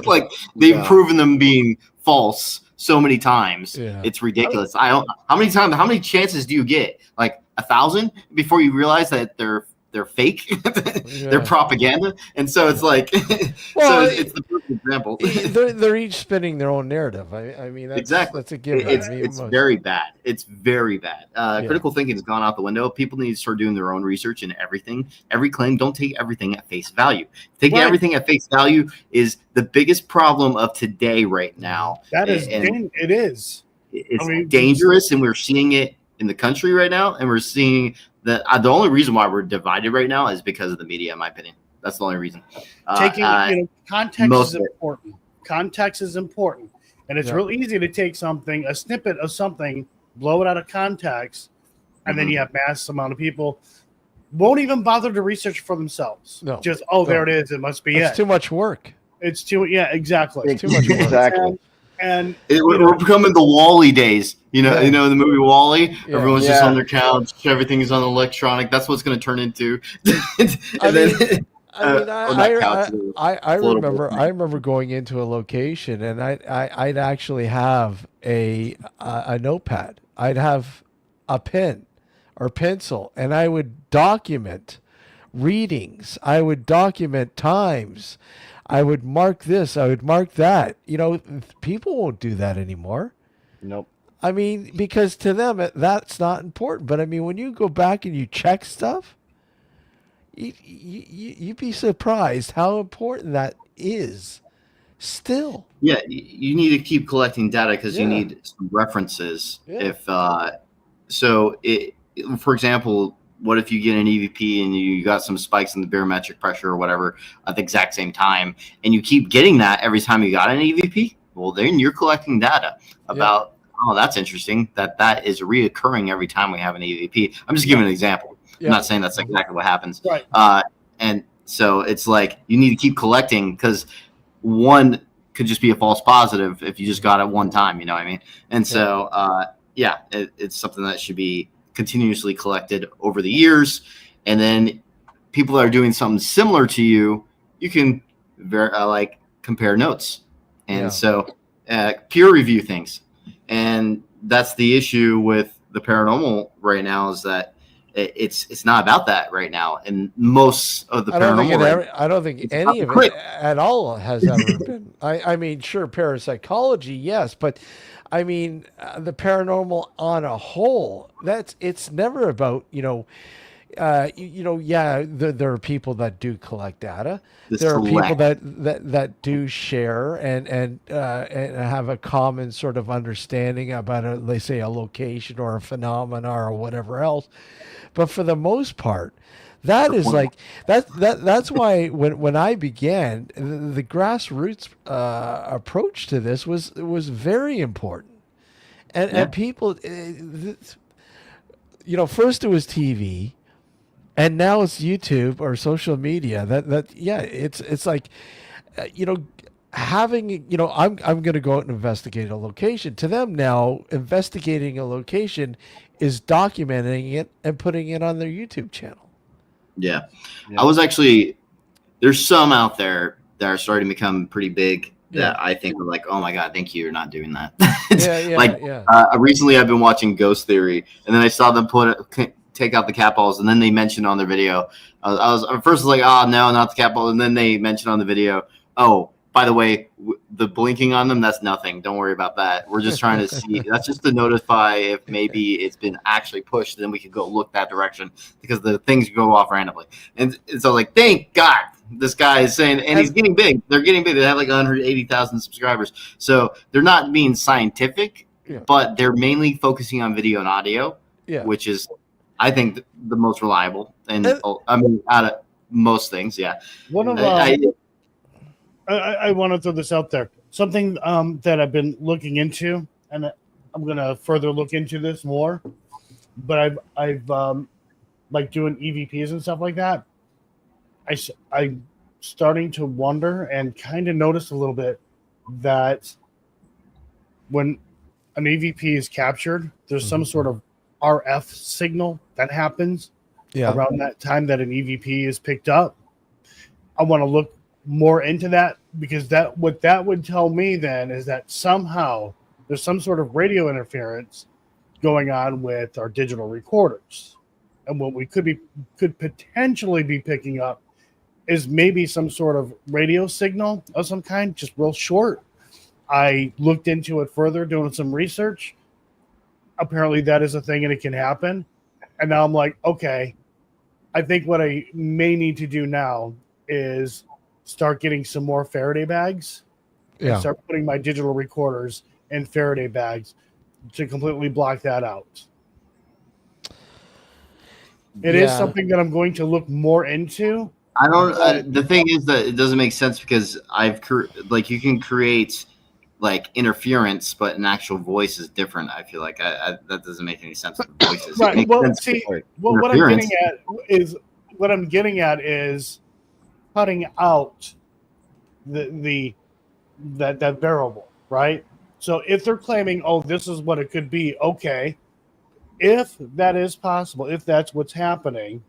Like, they've proven them being false so many times. Yeah. It's ridiculous. How many chances do you get? Like 1,000 before you realize that they're fake, they're propaganda, and so it's like, it's the perfect example. they're each spinning their own narrative. I mean, that's a given. It's very bad. It's very bad. Critical thinking has gone out the window. People need to start doing their own research in everything. Every claim, don't take everything at face value. Taking everything at face value is the biggest problem of today right now. That is, it is. It's dangerous, and we're seeing it in the country right now, and we're seeing that the only reason why we're divided right now is because of the media, in my opinion. That's the only reason. Context is important. Context is important, and it's real easy to take a snippet of something, blow it out of context, and then you have mass amount of people won't even bother to research for themselves. No, just there it is. It must be It's too much work. It's too exactly. It's too much work. Exactly. And we're becoming the Wall-E days. You know the movie Wall-E. Yeah. Everyone's just on their couch. Everything is on electronic. That's what it's going to turn into. I remember going into a location, and I'd actually have a notepad. I'd have a pen or pencil, and I would document readings. I would document times. I would mark this. I would mark that. People won't do that anymore. Nope. I mean, because to them, that's not important. But I mean, when you go back and you check stuff, you'd be surprised how important that is still. Yeah, you need to keep collecting data because you need some references. Yeah. For example, what if you get an EVP and you got some spikes in the barometric pressure or whatever at the exact same time, and you keep getting that every time you got an EVP? Well, then you're collecting data about, that's interesting, that is reoccurring every time we have an EVP. I'm just giving an example. I'm not saying that's exactly what happens. Right. And so it's like you need to keep collecting because one could just be a false positive if you just got it one time, you know what I mean? And so, it's something that should be continuously collected over the years, and then people that are doing something similar to you can compare notes, and so peer review things. And that's the issue with the paranormal right now, is that it's not about that right now, and most of the paranormal I don't think any of it at all has ever been. I mean, sure, parapsychology, yes, but I mean, the paranormal on a whole, it's never about, there are people that do collect data. There are people that do share and have a common sort of understanding about let's say a location or a phenomena or whatever else. But for the most part, that is like that's why when I began, the grassroots approach to this was very important, and people, first it was TV, and now it's YouTube or social media. It's like, having, I'm going to go out and investigate a location. To them now, investigating a location is documenting it and putting it on their YouTube channel. Yeah. I was actually, there's some out there that are starting to become pretty big that I think are like, oh my God, thank you, you're not doing that. Recently I've been watching Ghost Theory, and then I saw them take out the cat balls, and then they mentioned on their video, I was at first like, oh no, not the cat ball, and then they mentioned on the video, oh, by the way, the blinking on them, that's nothing. Don't worry about that. We're just trying to see. That's just to notify if maybe it's been actually pushed. Then we can go look that direction, because the things go off randomly. And so, like, thank God this guy is saying, and he's getting big. They're getting big. They have like 180,000 subscribers. So they're not being scientific but they're mainly focusing on video and audio, which is, I think, the most reliable. And I mean, out of most things, One of I want to throw this out there. Something that I've been looking into, and I'm going to further look into this more. But I've like doing EVPs and stuff like that. I'm starting to wonder and kind of notice a little bit that when an EVP is captured, there's some sort of RF signal that happens around that time that an EVP is picked up. I want to look more into that, because what that would tell me then is that somehow there's some sort of radio interference going on with our digital recorders. And what we could potentially be picking up is maybe some sort of radio signal of some kind, just real short. I looked into it further, doing some research. Apparently that is a thing and it can happen. And now I'm like, okay, I think what I may need to do now is start getting some more Faraday bags and start putting my digital recorders in Faraday bags to completely block that out. It is something that I'm going to look more into. I don't. The thing is that it doesn't make sense, because you can create like interference, but an actual voice is different. I feel like that doesn't make any sense with voices. Right. Well, see, what I'm getting at is cutting out that variable, right? So if they're claiming, oh, this is what it could be, okay. If that is possible, if that's what's happening,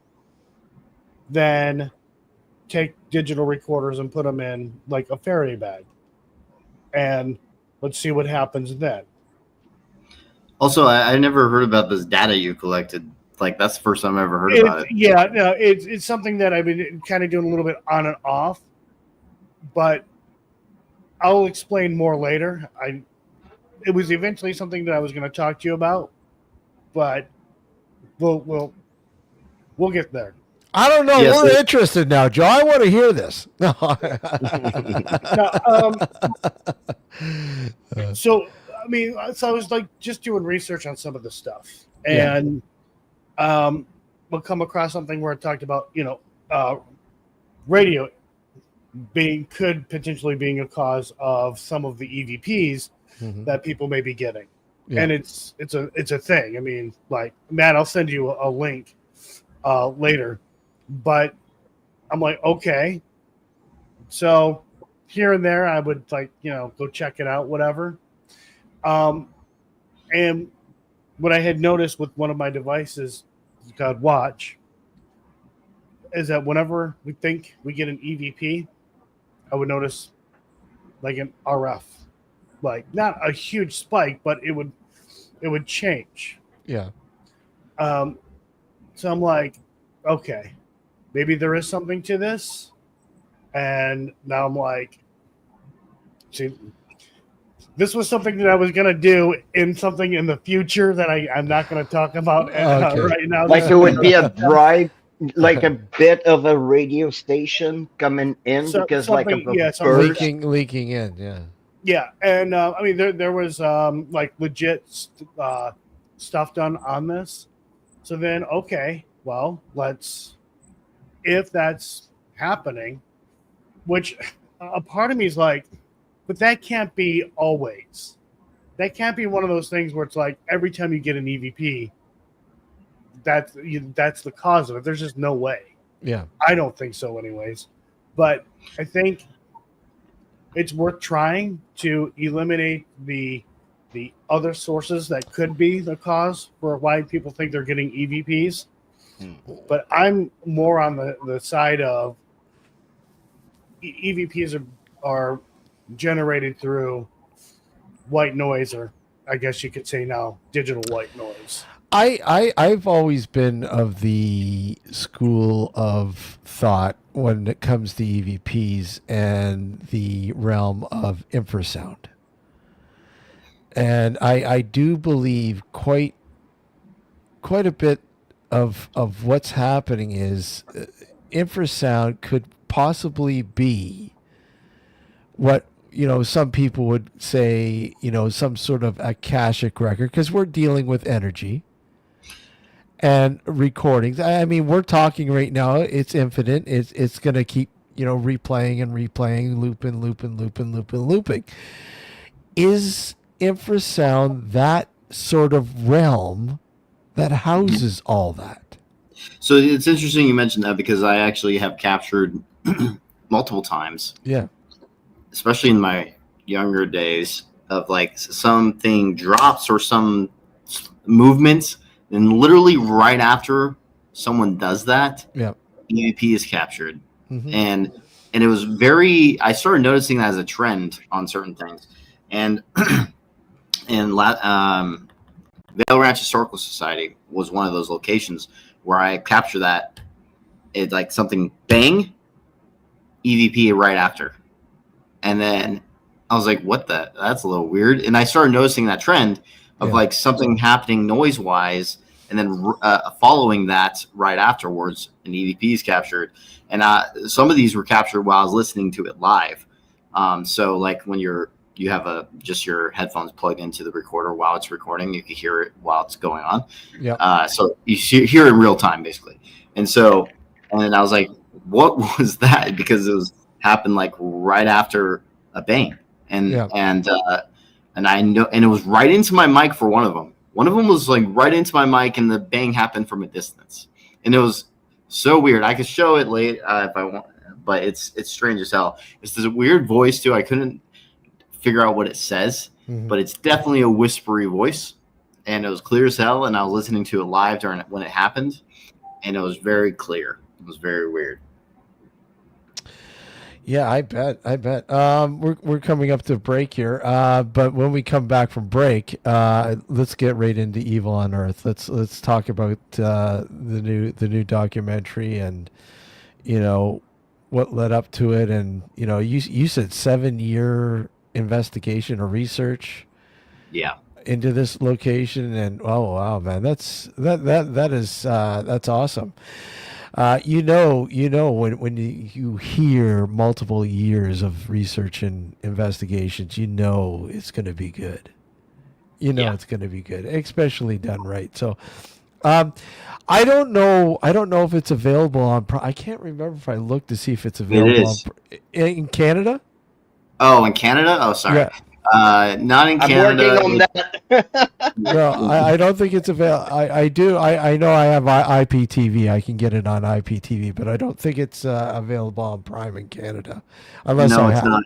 then take digital recorders and put them in like a Faraday bag, and let's see what happens then. Also, I never heard about this data you collected. Like, that's the first time I ever heard about it. Yeah, no, it's something that I've been kind of doing a little bit on and off, but I'll explain more later. It was eventually something that I was going to talk to you about, but we'll get there. I don't know. We're interested now, Joe. I want to hear this. No. So I was like just doing research on some of the stuff, and we'll come across something where it talked about radio could potentially being a cause of some of the EVPs that people may be getting, and it's a thing. I mean, like, Matt, I'll send you a link later. But I'm like, okay. So here and there, I would go check it out, whatever. And what I had noticed with one of my devices called Watch is that whenever we think we get an EVP, I would notice like an RF, like not a huge spike, but it would change. Yeah. So I'm like, okay. Maybe there is something to this. And now I'm like, see, this was something that I was going to do in something in the future that I'm not going to talk about right now. Like it would be a drive, like a bit of a radio station coming in, because like a burst. Leaking in, yeah. Yeah, and there was like legit stuff done on this. So then, okay, well, if that's happening, which a part of me is like, but that can't be always. That can't be one of those things where it's like every time you get an EVP, that's the cause of it. There's just no way. Yeah. I don't think so anyways. But I think it's worth trying to eliminate the other sources that could be the cause for why people think they're getting EVPs. But I'm more on the side of EVPs are generated through white noise, or I guess you could say now digital white noise. I've always been of the school of thought when it comes to EVPs and the realm of infrasound. And I do believe quite a bit of what's happening is infrasound could possibly be what some people would say, some sort of akashic record, because we're dealing with energy and recordings. I mean, we're talking right now. It's infinite. It's going to keep, replaying and replaying, looping. Is infrasound that sort of realm that houses all that? So it's interesting you mentioned that, because I actually have captured multiple times. Yeah. Especially in my younger days, of like something drops or some movements, and literally right after someone does that, EVP is captured. Mm-hmm. And it was I started noticing that as a trend on certain things. And Vail Ranch Historical Society was one of those locations where I captured that. It's like something bang, EVP right after. And then I was like, that's a little weird. And I started noticing that trend of like something happening noise wise, and then following that right afterwards, an EVP is captured. And some of these were captured while I was listening to it live. So like when you have just your headphones plugged into the recorder while it's recording, you can hear it while it's going on. Yeah. So you hear it in real time basically. And then I was like, what was that? Because it happened like right after a bang. And I know, and it was right into my mic for one of them. One of them was like right into my mic, and the bang happened from a distance. And it was so weird. I could show it late if I want, but it's strange as hell. It's this weird voice too. I couldn't figure out what it says, but it's definitely a whispery voice, and it was clear as hell. And I was listening to it live when it happened, and it was very clear. It was very weird. Yeah, I bet. We're coming up to break here, but when we come back from break, let's get right into Evil Unearthed. Let's talk about the new documentary, and what led up to it, and you said 7-year investigation or research, into this location, and oh wow, man, that's awesome. When you hear multiple years of research and investigations, it's going to be good. It's going to be good, especially done right. So, I don't know if it's available on. I can't remember if I looked to see if it's available in Canada. Oh, in Canada? Oh, sorry. Yeah. Not in Canada. I'm working on that. No, I don't think it's available. I do. I know I have IPTV. I can get it on IPTV, but I don't think it's available on Prime in Canada. Unless no, it's not.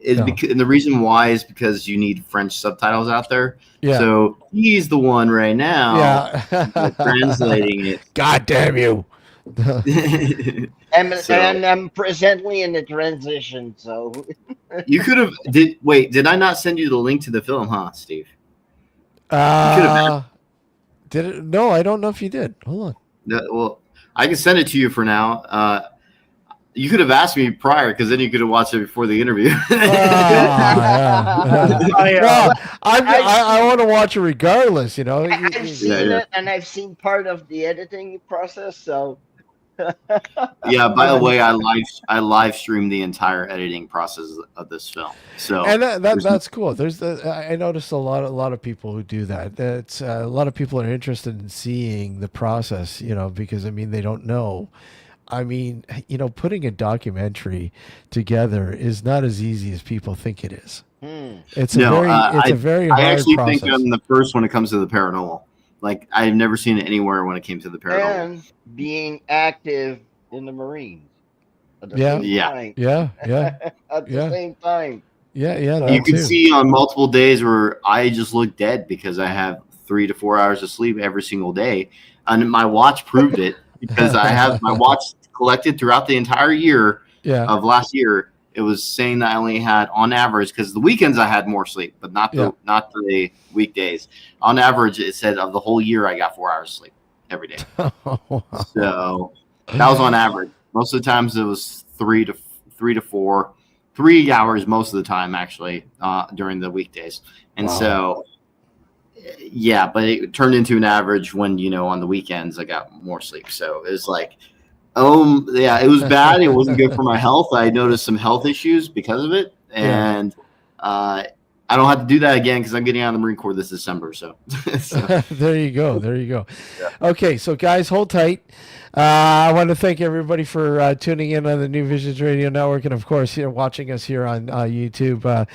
And the reason why is because you need French subtitles out there. Yeah. So he's the one right now translating it. God damn you. And I'm presently in the transition, so you could have did I not send you the link to the film, Steve? Did it? No, I don't know if you did. Hold on. Well, I can send it to you for now. You could have asked me prior, because then you could have watched it before the interview. I want to watch it regardless, I've seen it, and I've seen part of the editing process, so. Yeah, by the way, I live streamed the entire editing process of this film. So, and that's cool. I noticed a lot of people who do that. That's a lot of people are interested in seeing the process, because they don't know. Putting a documentary together is not as easy as people think it is. It's a very hard I actually process. think I'm the first when it comes to the paranormal. Like, I've never seen it anywhere when it came to the paranormal. And being active in the Marines. At the same time. Yeah. You can see on multiple days where I just look dead because I have 3 to 4 hours of sleep every single day. And my watch proved it, because I have my watch collected throughout the entire year of last year. It was saying that I only had, on average, because the weekends I had more sleep, but not the weekdays. On average, it said of the whole year I got 4 hours of sleep every day. So that was on average. Most of the times it was 3 to 4, 3 hours most of the time actually during the weekdays. And so but it turned into an average when on the weekends I got more sleep. So it was like. It was bad. It wasn't good for my health. I noticed some health issues because of it, and I don't have to do that again because I'm getting out of the Marine Corps this December. So, There you go. Yeah. Okay, so guys, hold tight. I want to thank everybody for tuning in on the New Visions Radio Network, and of course, watching us here on YouTube.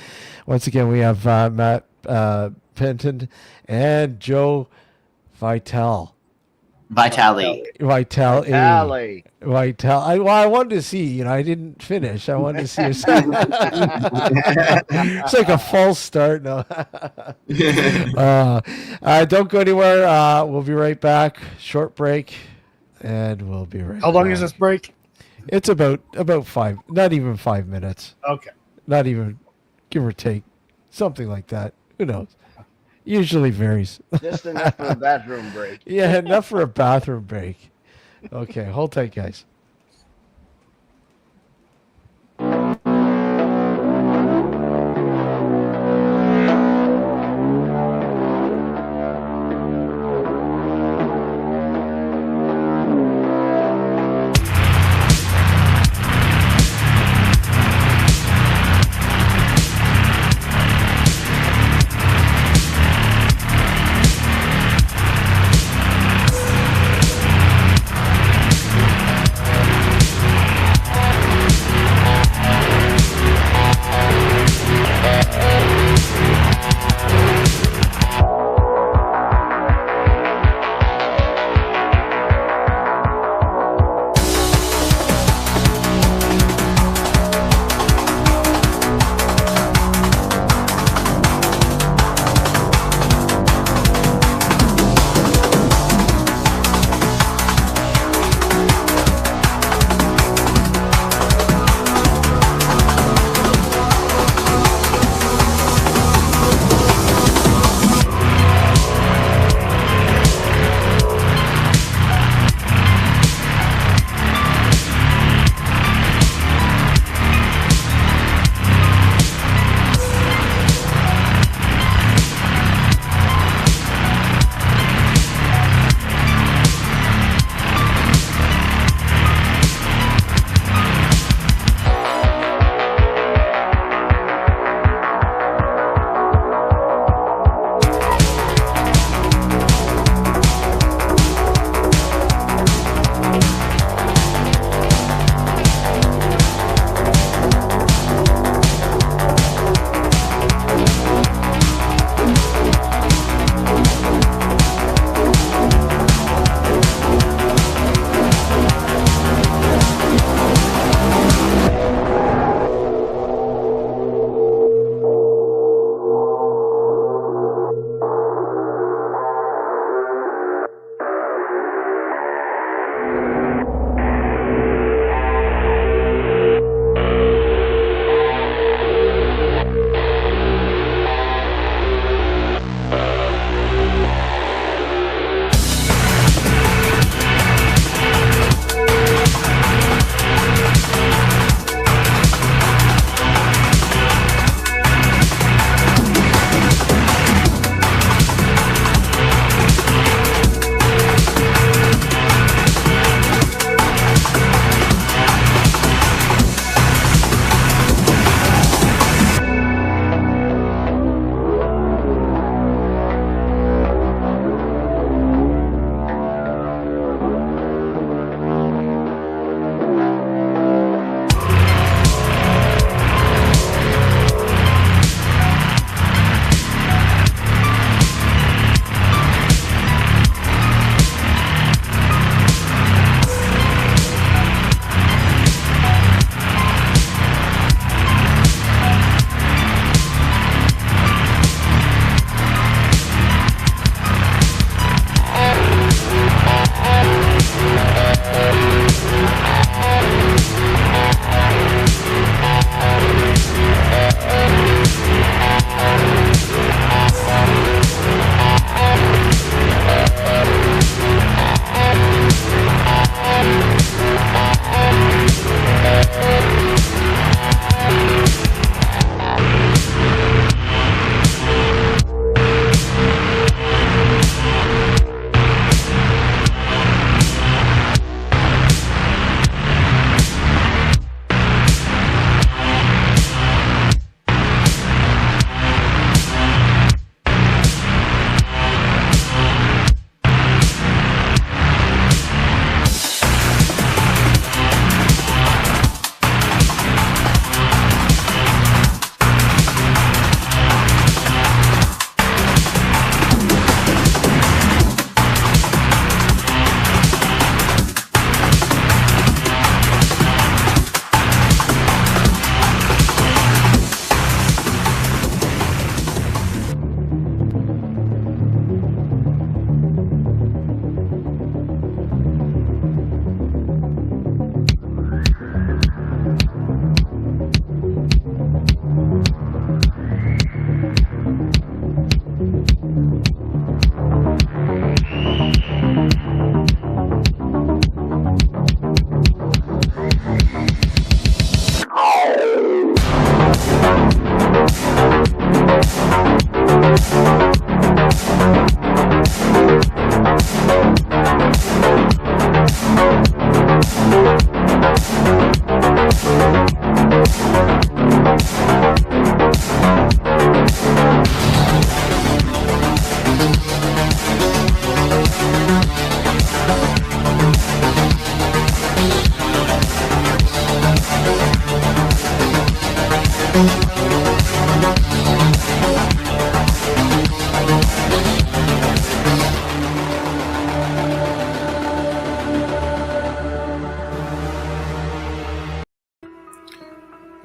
Once again, we have Matt Benton and Joe Vitale. Vitale. I wanted to see. I didn't finish. I wanted to see. It's like a false start. No. Don't go anywhere. We'll be right back. Short break, and we'll be right. How long is this break? It's about 5. Not even 5 minutes. Okay. Not even, give or take, something like that. Who knows? Usually varies. Just enough for a bathroom break. Yeah, enough for a bathroom break. Okay, hold tight, guys.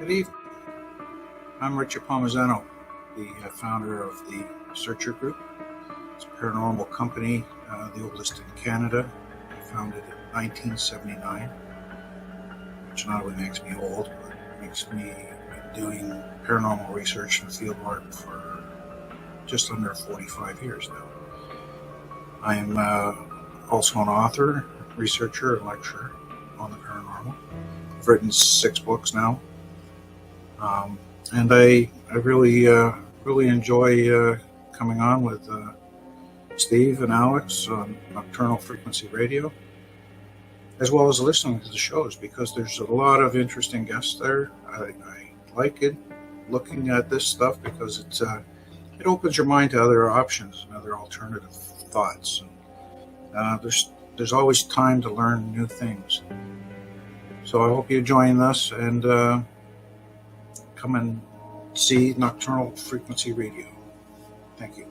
Good evening. I'm Richard Palmisano, the founder of the Searcher Group. It's a paranormal company, the oldest in Canada. I founded in 1979, which not only makes me old, but makes me doing paranormal research and field work for just under 45 years now. I am also an author, researcher, and lecturer on the paranormal. I've written 6 books now. And I really enjoy coming on with Steve and Alex on Nocturnal Frequency Radio, as well as listening to the shows, because there's a lot of interesting guests there. I like it, looking at this stuff, because it opens your mind to other options and other alternative thoughts. And, there's always time to learn new things. So I hope you join us and come and see Nocturnal Frequency Radio. Thank you.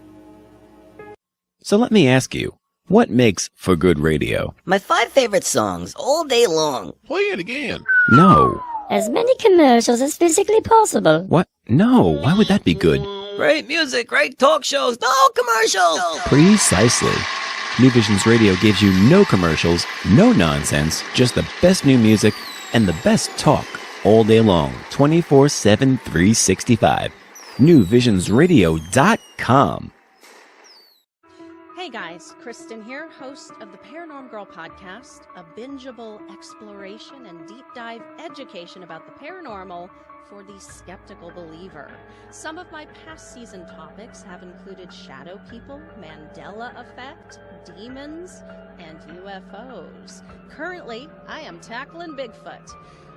So let me ask you, what makes for good radio? My 5 favorite songs all day long. Play it again. No. As many commercials as physically possible. What? No, why would that be good? Great music, great talk shows, no commercials! Precisely. New Visions Radio gives you no commercials, no nonsense, just the best new music and the best talk all day long, 24/7, 365. NewVisionsRadio.com. Hey guys, Kristen here, host of the Paranormal Girl podcast, a bingeable exploration and deep dive education about the paranormal for the skeptical believer. Some of my past season topics have included shadow people, Mandela effect, demons, and UFOs. Currently, I am tackling Bigfoot.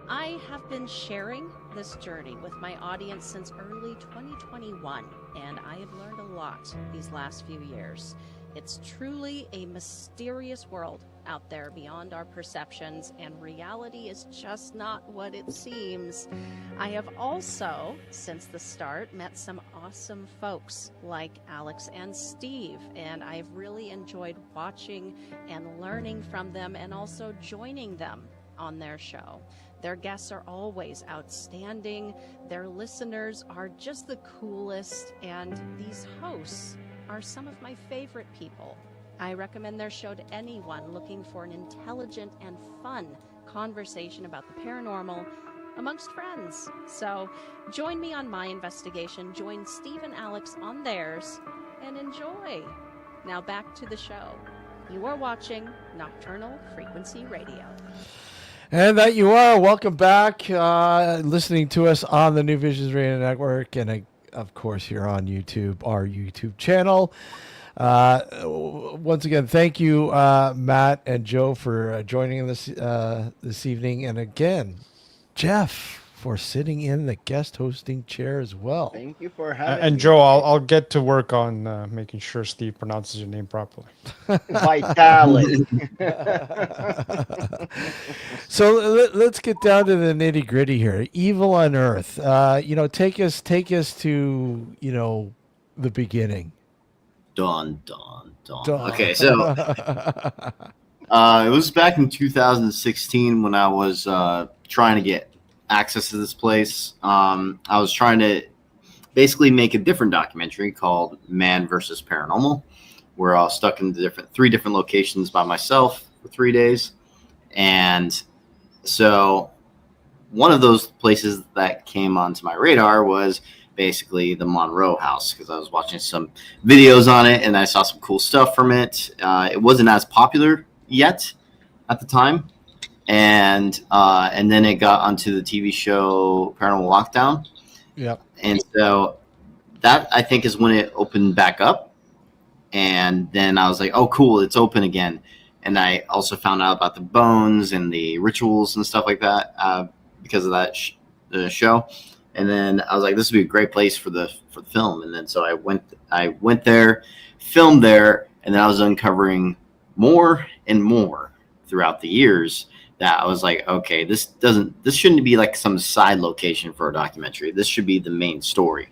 I have been sharing this journey with my audience since early 2021, and I have learned a lot these last few years. It's truly a mysterious world out there beyond our perceptions, and reality is just not what it seems. I have also, since the start, met some awesome folks like Alex and Steve, and I've really enjoyed watching and learning from them and also joining them on their show. Their guests are always outstanding, their listeners are just the coolest, and these hosts are some of my favorite people. I recommend their show to anyone looking for an intelligent and fun conversation about the paranormal amongst friends. So join me on my investigation, join Steve and Alex on theirs, and enjoy. Now back to the show. You are watching Nocturnal Frequency Radio. And that you are. Welcome back, listening to us on the New Visions Radio Network, and of course here on YouTube, our YouTube channel. Once again, thank you, Matt and Joe, for joining this this evening, and again, Jeff, for sitting in the guest hosting chair as well. Thank you for having me. And Joe, I'll get to work on making sure Steve pronounces your name properly. Vitale. So let's get down to the nitty gritty here. Evil Unearthed. Take us to the beginning. Dun. Okay, so it was back in 2016 when I was trying to get access to this place. I was trying to basically make a different documentary called Man vs. Paranormal, where I was stuck in 3 different locations by myself for 3 days. And so one of those places that came onto my radar was basically the Monroe house, because I was watching some videos on it and I saw some cool stuff from it. It wasn't as popular yet at the time. And then it got onto the TV show Paranormal Lockdown. Yep. And so that, I think, is when it opened back up. And then I was like, oh, cool, it's open again. And I also found out about the bones and the rituals and stuff like that because of that show. And then I was like, this would be a great place for the film. And then so I went there, filmed there, and then I was uncovering more and more throughout the years that I was like, okay, this shouldn't be like some side location for a documentary. This should be the main story.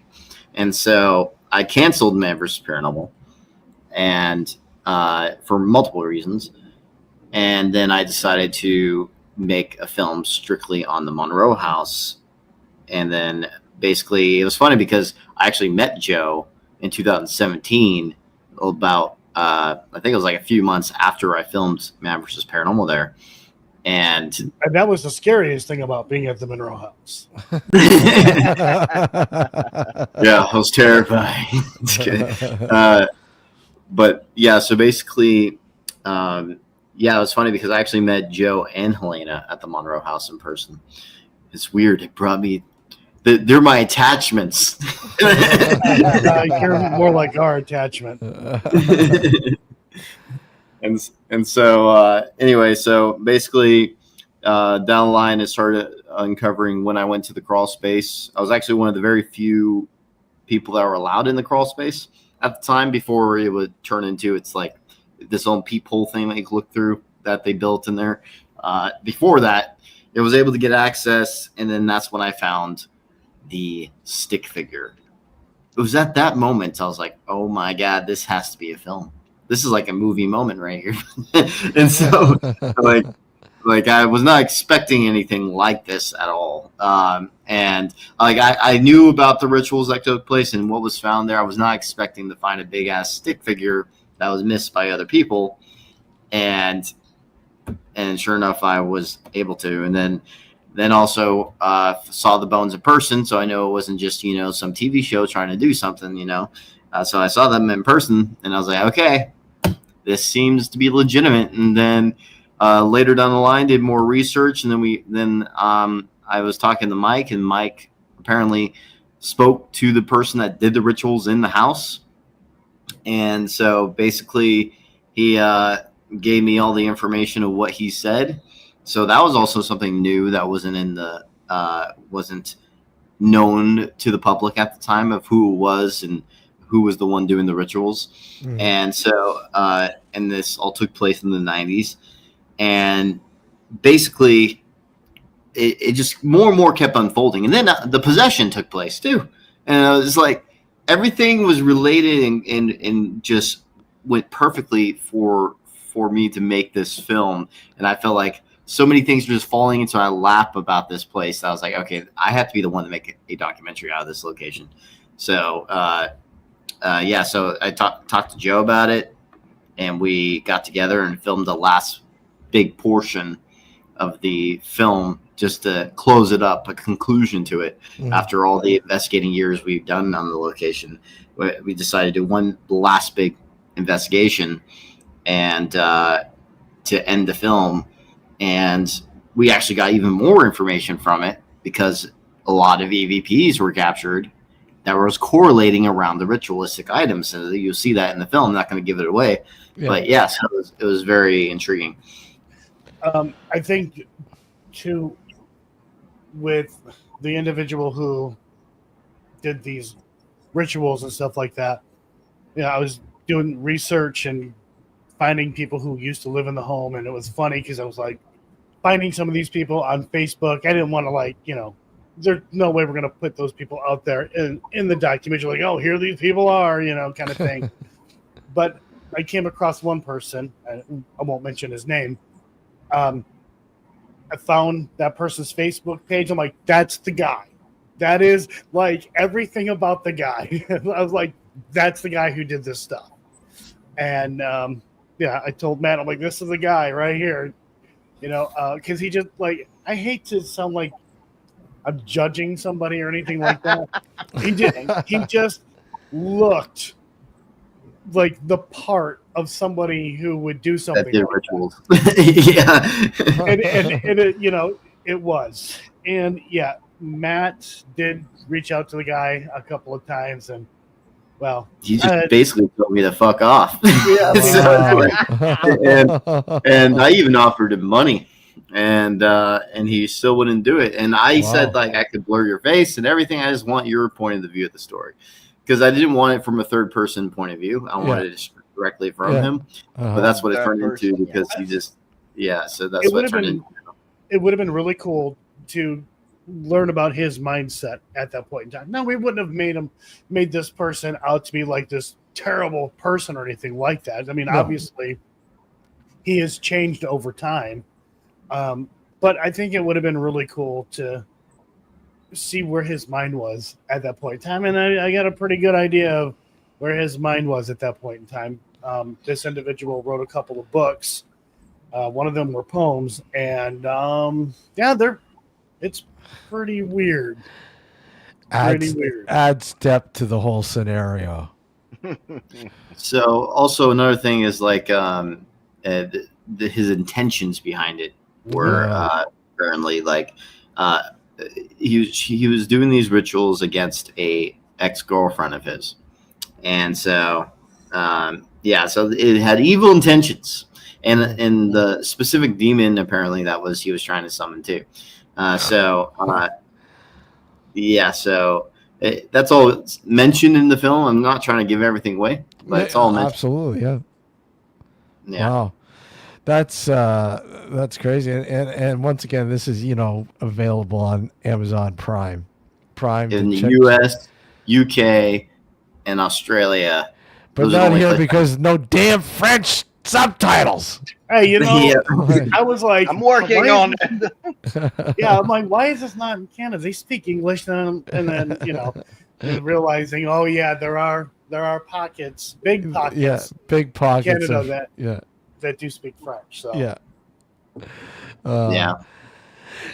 And so I canceled Man vs. Paranormal, and for multiple reasons. And then I decided to make a film strictly on the Monroe house And then basically it was funny because I actually met Joe in 2017 about I think it was like a few months after I filmed Man vs. Paranormal there. And that was the scariest thing about being at the Monroe house. Yeah, I was terrified. Just kidding. But yeah, so basically, yeah, it was funny because I actually met Joe and Helena at the Monroe house in person. It's weird. It brought me. They're my attachments. You're more like our attachment. And so anyway, so basically down the line, it started uncovering when I went to the crawl space. I was actually one of the very few people that were allowed in the crawl space at the time before it would turn into it's like this own peephole thing that you could look through that they built in there. Before that, it was able to get access, and then that's when I found the stick figure. It was at that moment I was like, oh my God, this has to be a film. This is like a movie moment right here. And so like I was not expecting anything like this at all. And like I knew about the rituals that took place and what was found there. I was not expecting to find a big ass stick figure that was missed by other people. And sure enough, I was able to. And then also saw the bones in person. So I know it wasn't just, some TV show trying to do something, so I saw them in person and I was like, okay, this seems to be legitimate. And then later down the line, did more research. And then I was talking to Mike, and Mike apparently spoke to the person that did the rituals in the house. And so basically he gave me all the information of what he said. So that was also something new that wasn't wasn't known to the public at the time of who it was and who was the one doing the rituals. Mm. And so, and this all took place in the 90s. And basically, it just more and more kept unfolding. And then the possession took place too. And it was like everything was related and just went perfectly for me to make this film. And I felt like so many things were just falling into my lap about this place. I was like, okay, I have to be the one to make a documentary out of this location. So, yeah, so I talked to Joe about it, and we got together and filmed the last big portion of the film just to close it up, a conclusion to it. Mm-hmm. After all the investigating years we've done on the location, we decided to do one last big investigation and to end the film. And we actually got even more information from it because a lot of EVPs were captured that was correlating around the ritualistic items. So you'll see that in the film. I'm not going to give it away. Yeah. But yes, it was very intriguing. I think, too, with the individual who did these rituals and stuff like that, I was doing research and finding people who used to live in the home, and it was funny because I was like finding some of these people on Facebook. I didn't want to there's no way we're going to put those people out there in the documentary, like, oh, here these people are, kind of thing. But I came across one person, I won't mention his name. I found that person's Facebook page. I'm like, that's the guy. That is like everything about the guy. I was like, that's the guy who did this stuff. And I told Matt, I'm like, this is the guy right here, because he just I hate to sound like I'm judging somebody or anything like that. He just looked like the part of somebody who would do something that did like rituals. Yeah. and it, it was. And yeah, Matt did reach out to the guy a couple of times, and well, he just basically told me to fuck off. Yeah, and I even offered him money, and he still wouldn't do it. And I said, I could blur your face and everything. I just want your point of the view of the story, because I didn't want it from a third person point of view. I wanted it directly from him. But that's what it turned into, because he just so that's what it turned into. It would have been really cool to learn about his mindset at that point in time. No, we wouldn't have made this person out to be like this terrible person or anything like that. I mean, obviously he has changed over time. But I think it would have been really cool to see where his mind was at that point in time, and I got a pretty good idea of where his mind was at that point in time. This individual wrote a couple of books. One of them were poems, and it's pretty weird. Adds depth to the whole scenario. So also another thing is like his intentions behind it were apparently like he was doing these rituals against a ex-girlfriend of his, and so so it had evil intentions, and the specific demon apparently he was trying to summon too. So that's all mentioned in the film. I'm not trying to give everything away, but it's all mentioned. Absolutely, yeah. Wow, that's crazy. And once again, this is available on Amazon Prime in the U.S., UK, and Australia, but not here because no damn French subtitles. Hey, I was like, I'm working on it. Yeah, I'm like, why is this not in Canada? They speak English, and then realizing, oh yeah, there are pockets, big pockets, big pockets Canada that do speak French. So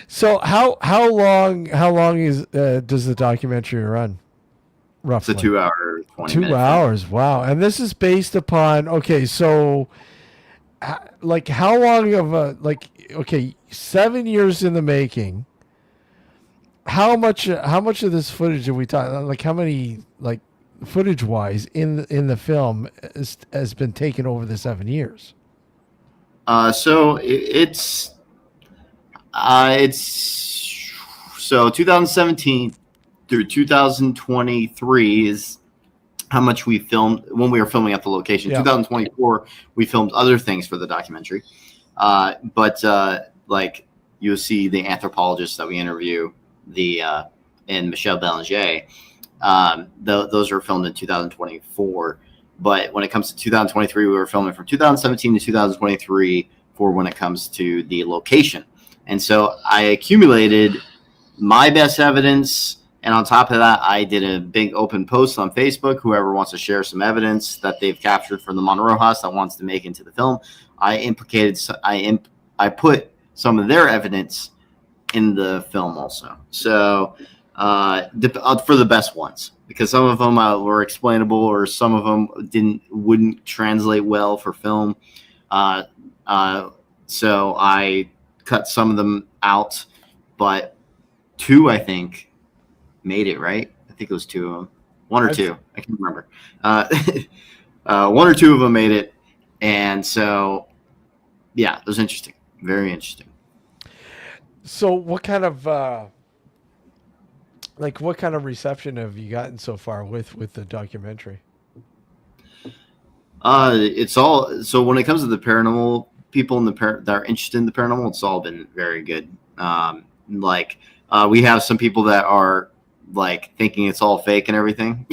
So how long does the documentary run? Roughly, it's a 2 hour, 20 2 minute hours. Film. Wow, and this is based upon so. Like how long of 7 years in the making. How much of this footage are we talking? Like how many footage wise in the film has been taken over the 7 years? So it's 2017 through 2023 is how much we filmed when we were filming at the location. 2024, we filmed other things for the documentary. But you'll see the anthropologist that we interview, and Michelle Belanger. Those were filmed in 2024. But when it comes to 2023, we were filming from 2017 to 2023 for when it comes to the location. And so I accumulated my best evidence. And on top of that, I did a big open post on Facebook. Whoever wants to share some evidence that they've captured from the Monroe House that wants to make into the film, I put some of their evidence in the film also. So for the best ones, because some of them were explainable, or some of them wouldn't translate well for film. So I cut some of them out, but 2, I think, made it, right? I think it was 2 of them. 1 or 2. I can't remember. 1 or 2 of them made it. And so, it was interesting. Very interesting. So what kind of reception have you gotten so far with the documentary? It's all, so when it comes to the paranormal, people that are interested in the paranormal, it's all been very good. We have some people that are thinking it's all fake and everything.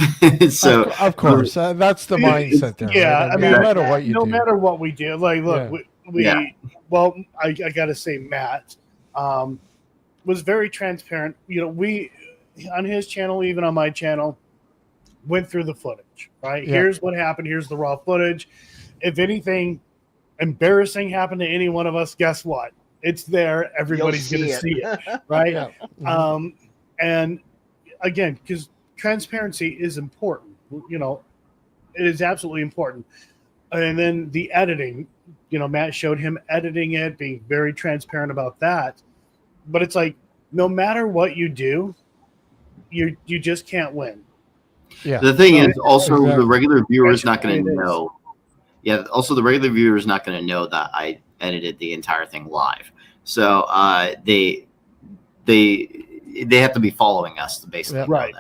So of course, that's the mindset there. Yeah, right? I mean, no matter what you do, no matter what we do, look, well, I gotta say, Matt was very transparent. We on his channel, even on my channel, went through the footage. Right, here's what happened. Here's the raw footage. If anything embarrassing happened to any one of us, guess what? It's there. Everybody's going to see it, right? Mm-hmm. And again, because transparency is important. It is absolutely important. And then the editing, Matt showed him editing it, being very transparent about that. But it's like, no matter what you do, you just can't win. Yeah. The thing is, also the regular viewer is not going to know. Yeah. Also, the regular viewer is not going to know that I edited the entire thing live. So they have to be following us to basically know that.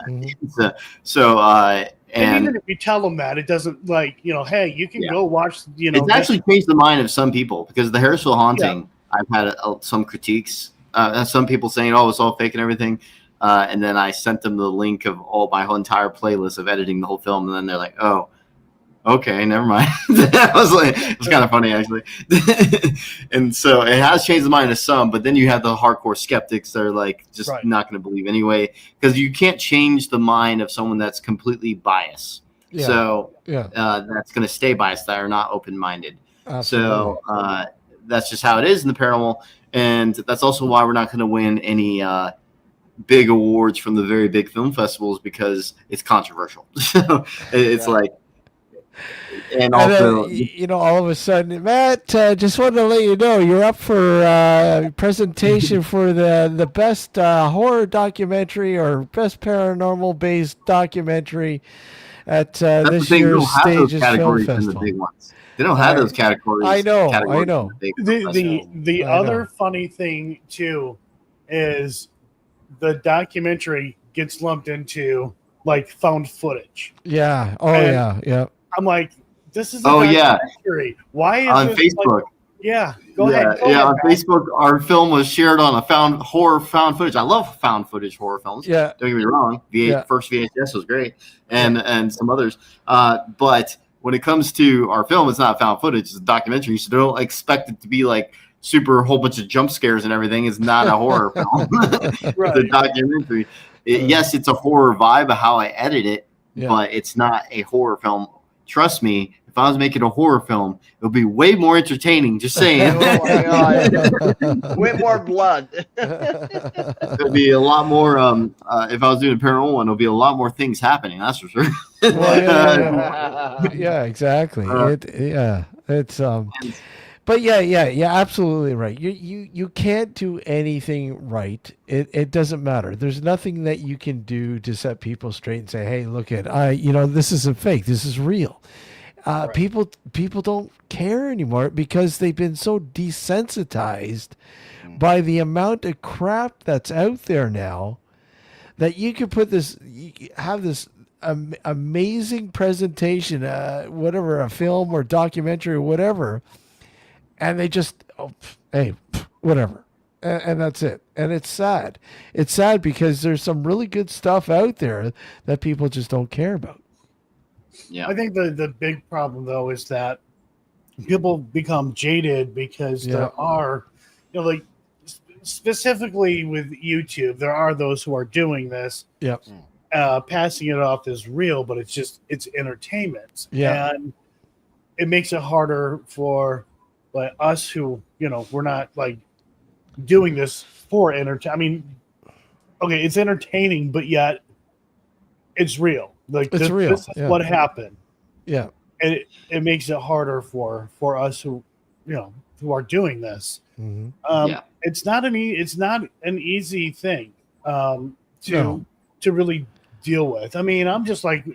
Mm-hmm. And even if you tell them that, it doesn't hey, you can go watch. It's actually changed the mind of some people, because the Harrisville haunting, I've had some critiques. Some people saying, "Oh, it's all fake and everything," and then I sent them the link of my whole entire playlist of editing the whole film, and then they're like, "Oh, okay, never mind. I was like, it was kind of funny actually. And so it has changed the mind of some, but then you have the hardcore skeptics that are like just not going to believe anyway, because you can't change the mind of someone that's completely biased. Yeah. So that's going to stay biased, that are not open-minded. So that's just how it is in the paranormal, and that's also why we're not going to win any big awards from the very big film festivals, because it's controversial. So it's like. And also, then, all of a sudden, Matt, just wanted to let you know you're up for presentation for the best horror documentary or best paranormal based documentary at this year's Stages Film Festival. They don't have those categories. I know. The other funny thing too is the documentary gets lumped into like found footage. Yeah. Oh, yeah. I'm like, this is a documentary. Why is on this Facebook? Go ahead. On Facebook, our film was shared on a found footage. I love found footage horror films. Yeah, don't get me wrong. The first VHS was great, and some others. But when it comes to our film, it's not found footage; it's a documentary. So don't expect it to be like super whole bunch of jump scares and everything. It's not a horror film. It's a documentary. Yes, it's a horror vibe of how I edit it, but it's not a horror film. Trust me, if I was making a horror film, it would be way more entertaining. Just saying. Oh my God. Way more blood. It'd be a lot more. If I was doing a paranormal one, it'll be a lot more things happening. That's for sure. Yeah, exactly. It's But yeah, absolutely right. You can't do anything right. It doesn't matter. There's nothing that you can do to set people straight and say, hey, look at this isn't fake. This is real. People don't care anymore because they've been so desensitized by the amount of crap that's out there now that you could have this amazing presentation, whatever, a film or documentary or whatever. And they just, hey, whatever. And that's it. And it's sad. It's sad because there's some really good stuff out there that people just don't care about. Yeah. I think the big problem, though, is that people become jaded because there are, like specifically with YouTube, there are those who are doing this. Yep. Passing it off as real, but it's entertainment. Yeah. And it makes it harder for like us who, we're not like doing this for entertainment. I mean, okay, it's entertaining, but yet it's real. Like it's real. This is what happened. Yeah. And it makes it harder for us who, who are doing this. Mm-hmm. It's not an easy thing to really deal with. I mean, I'm just like,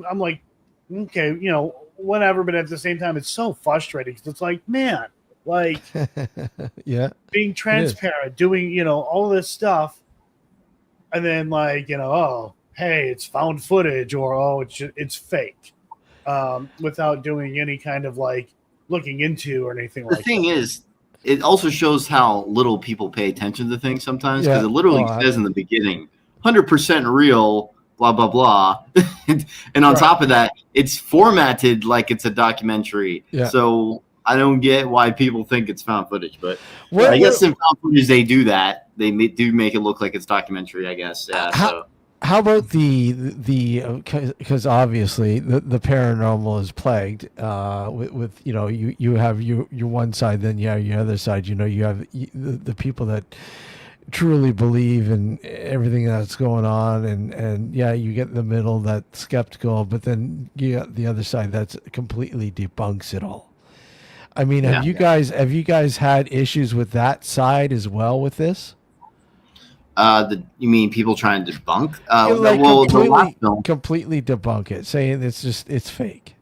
I'm like, okay, whatever, but at the same time it's so frustrating because it's like, man, like being transparent, doing all this stuff, and then like oh, hey, it's found footage, or it's fake, without doing any kind of like looking into or anything like that. The thing is, it also shows how little people pay attention to things sometimes, because it literally says in the beginning 100% real, blah blah blah. And on top of that, it's formatted like it's a documentary. So I don't get why people think it's found footage, but I guess in found footage they do that. They do make it look like it's documentary, I guess. How about because obviously the paranormal is plagued with you have your one side, then you have your other side. You have the people that truly believe in everything that's going on, and you get in the middle that's skeptical, but then you got the other side that's completely debunks it all. I mean, have you guys had issues with that side as well with this? You mean people trying to debunk? Completely debunk it, saying it's fake.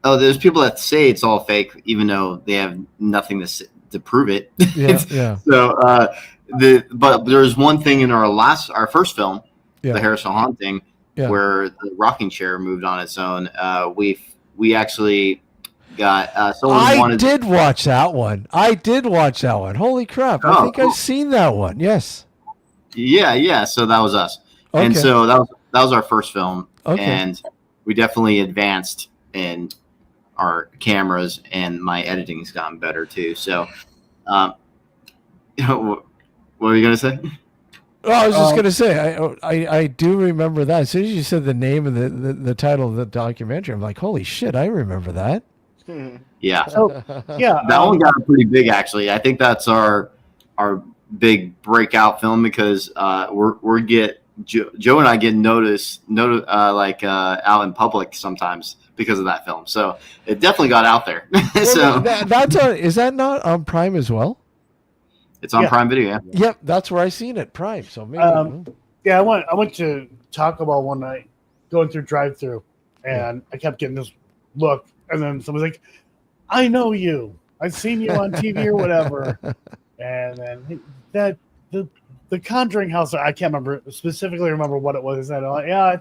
Oh, there's people that say it's all fake, even though they have nothing to prove it. Yeah. So, but there's one thing in our first film, the Harrison Haunting, where the rocking chair moved on its own. We actually got I did watch that one. Holy crap! I think I've seen that one. Yes. Yeah. So that was us, and so that was our first film, and we definitely advanced in cameras, and my editing's gotten better too. So, what were you gonna say? Oh, I was just gonna say, I do remember that. As soon as you said the name and the title of the documentary, I'm like, holy shit, I remember that. Yeah. So, yeah, that one got pretty big actually. I think that's our big breakout film because we get Joe and I get noticed out in public sometimes because of that film. So it definitely got out there. Well, is that not on Prime as well? It's on Prime Video. Yeah. Yep, that's where I seen it, Prime. So maybe. Yeah, I went to Taco Bell one night, going through drive-through, and I kept getting this look, and then someone's like, "I know you. I've seen you on TV or whatever." And then the Conjuring house, I can't specifically remember what it was. And I'm like, yeah,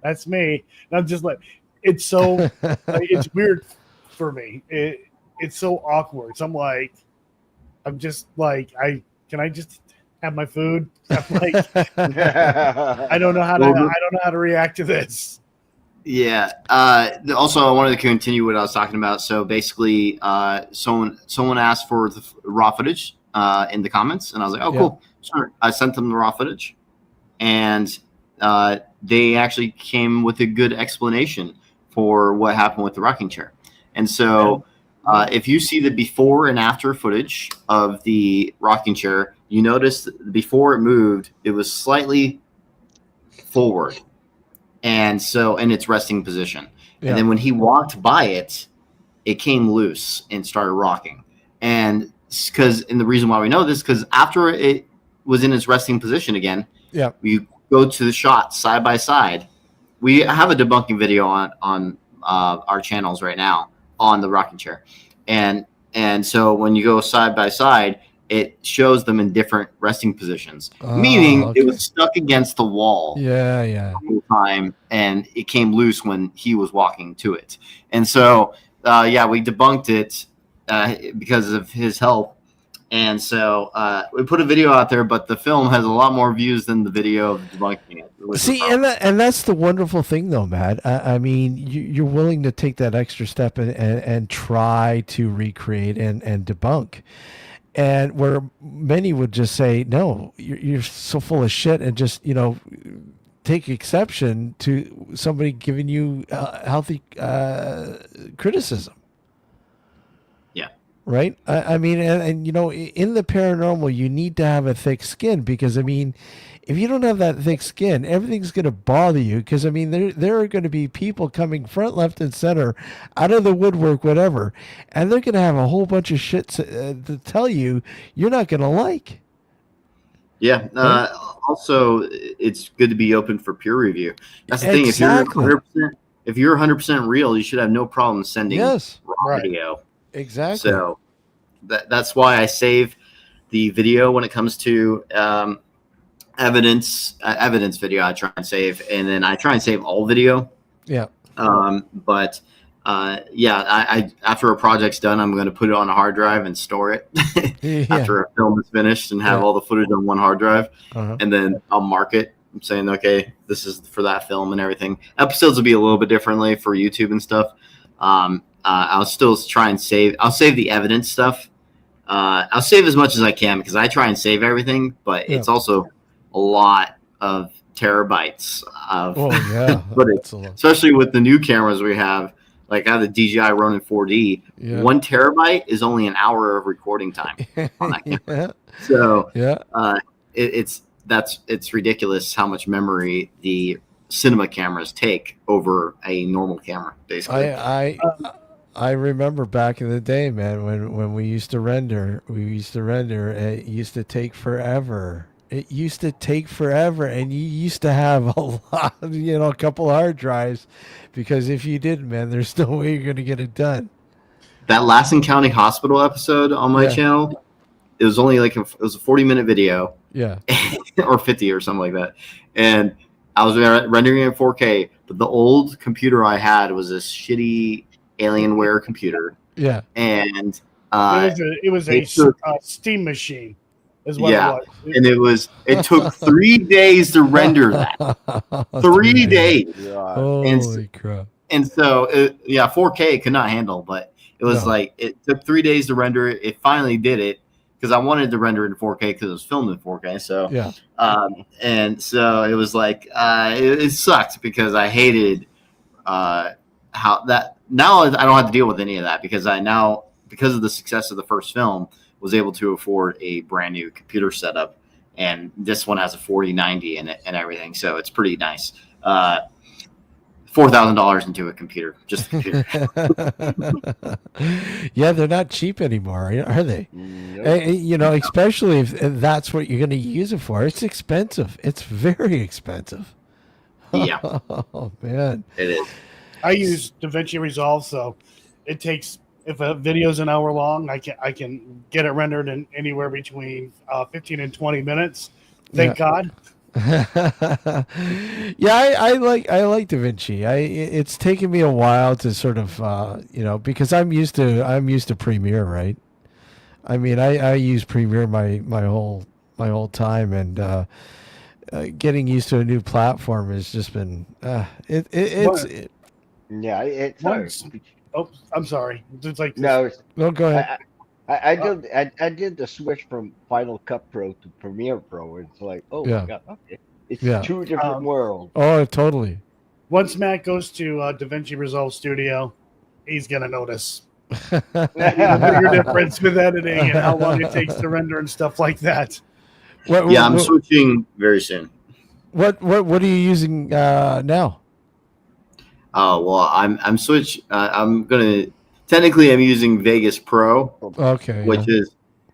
that's me. And I'm just like, it's so it's weird for me. It's so awkward. So I'm just like, can I just have my food? I'm like, I don't know how to react to this. Yeah. Also, I wanted to continue what I was talking about. So basically, someone asked for the raw footage in the comments, and I was like, "Oh, cool, sure." I sent them the raw footage, and they actually came with a good explanation for what happened with the rocking chair. And so, if you see the before and after footage of the rocking chair, you notice that before it moved, it was slightly forward. And so in its resting position. Yeah. And then when he walked by it, it came loose and started rocking. And the reason why we know this, because after it was in its resting position again, we go to the shot side by side. We have a debunking video on our channels right now on the rocking chair. And so when you go side by side, it shows them in different resting positions, meaning it was stuck against the wall the whole time, and it came loose when he was walking to it. And so, we debunked it because of his help. And so we put a video out there, but the film has a lot more views than the video of debunking it. See, and that's the wonderful thing, though, Matt. I mean, you're willing to take that extra step and try to recreate and debunk. And where many would just say, no, you're so full of shit, and just, take exception to somebody giving you healthy criticism. Yeah. Right? I mean, and in the paranormal, you need to have a thick skin because, I mean, if you don't have that thick skin, everything's going to bother you because, I mean, there are going to be people coming front, left, and center out of the woodwork, whatever, and they're going to have a whole bunch of shit to tell you you're not going to like. Yeah. Also, it's good to be open for peer review. That's the thing. If you're 100% real, you should have no problem sending raw video. Exactly. So that's why I save the video when it comes to evidence video. I try and save, and then I try and save all video. Yeah. I after a project's done, I'm going to put it on a hard drive and store it after a film is finished and have all the footage on one hard drive, and then I'll mark it. I'm saying, okay, this is for that film and everything. Episodes will be a little bit differently for YouTube and stuff. I'll still try and save. I'll save the evidence stuff. I'll save as much as I can because I try and save everything, but it's also a lot of terabytes of footage, especially with the new cameras we have. Like I have the DJI Ronin 4D. 1 terabyte is only an hour of recording time on that camera. So it's ridiculous how much memory the cinema cameras take over a normal camera. Basically, I remember back in the day, man, when we used to render. It used to take forever. It used to take forever, and you used to have a lot, a couple hard drives, because if you didn't, man, there's no way you're going to get it done. That Lassen County Hospital episode on my channel, it was only it was a 40-minute video. Yeah. Or 50 or something like that. And I was rendering it in 4K, but the old computer I had was this shitty Alienware computer. Yeah. And it was a steam machine. Is what it was. And it took 3 days to render that. 3 days. Holy crap! And so, 4K could not handle, but it was like, it took 3 days to render it. It finally did it because I wanted to render it in 4K because it was filmed in 4K. So, and so it was like, it sucked because I hated how that, now I don't have to deal with any of that because because of the success of the first film, was able to afford a brand new computer setup. And this one has a 4090 in it and everything. So it's pretty nice. $4,000 into a computer, just a computer. Yeah, they're not cheap anymore, are they? Nope. Especially if that's what you're going to use it for. It's expensive. It's very expensive. Yeah. Oh man, it is. I use DaVinci Resolve, so it takes, if a video's an hour long, I can get it rendered in anywhere between 15 and 20 minutes. Thank God. Yeah, I like DaVinci. It's taken me a while to sort of because I'm used to Premiere, right? I mean, I use Premiere my whole time, and getting used to a new platform has just been it's hard. Oh, I'm sorry. It's like no, go ahead. I did the switch from Final Cut Pro to Premiere Pro. It's like, oh my God, okay, it's two different worlds. Oh, totally. Once Matt goes to DaVinci Resolve Studio, he's gonna notice the bigger difference with editing and how long it takes to render and stuff like that. I'm switching very soon. What are you using now? Oh well, I'm using Vegas Pro. Okay. Which is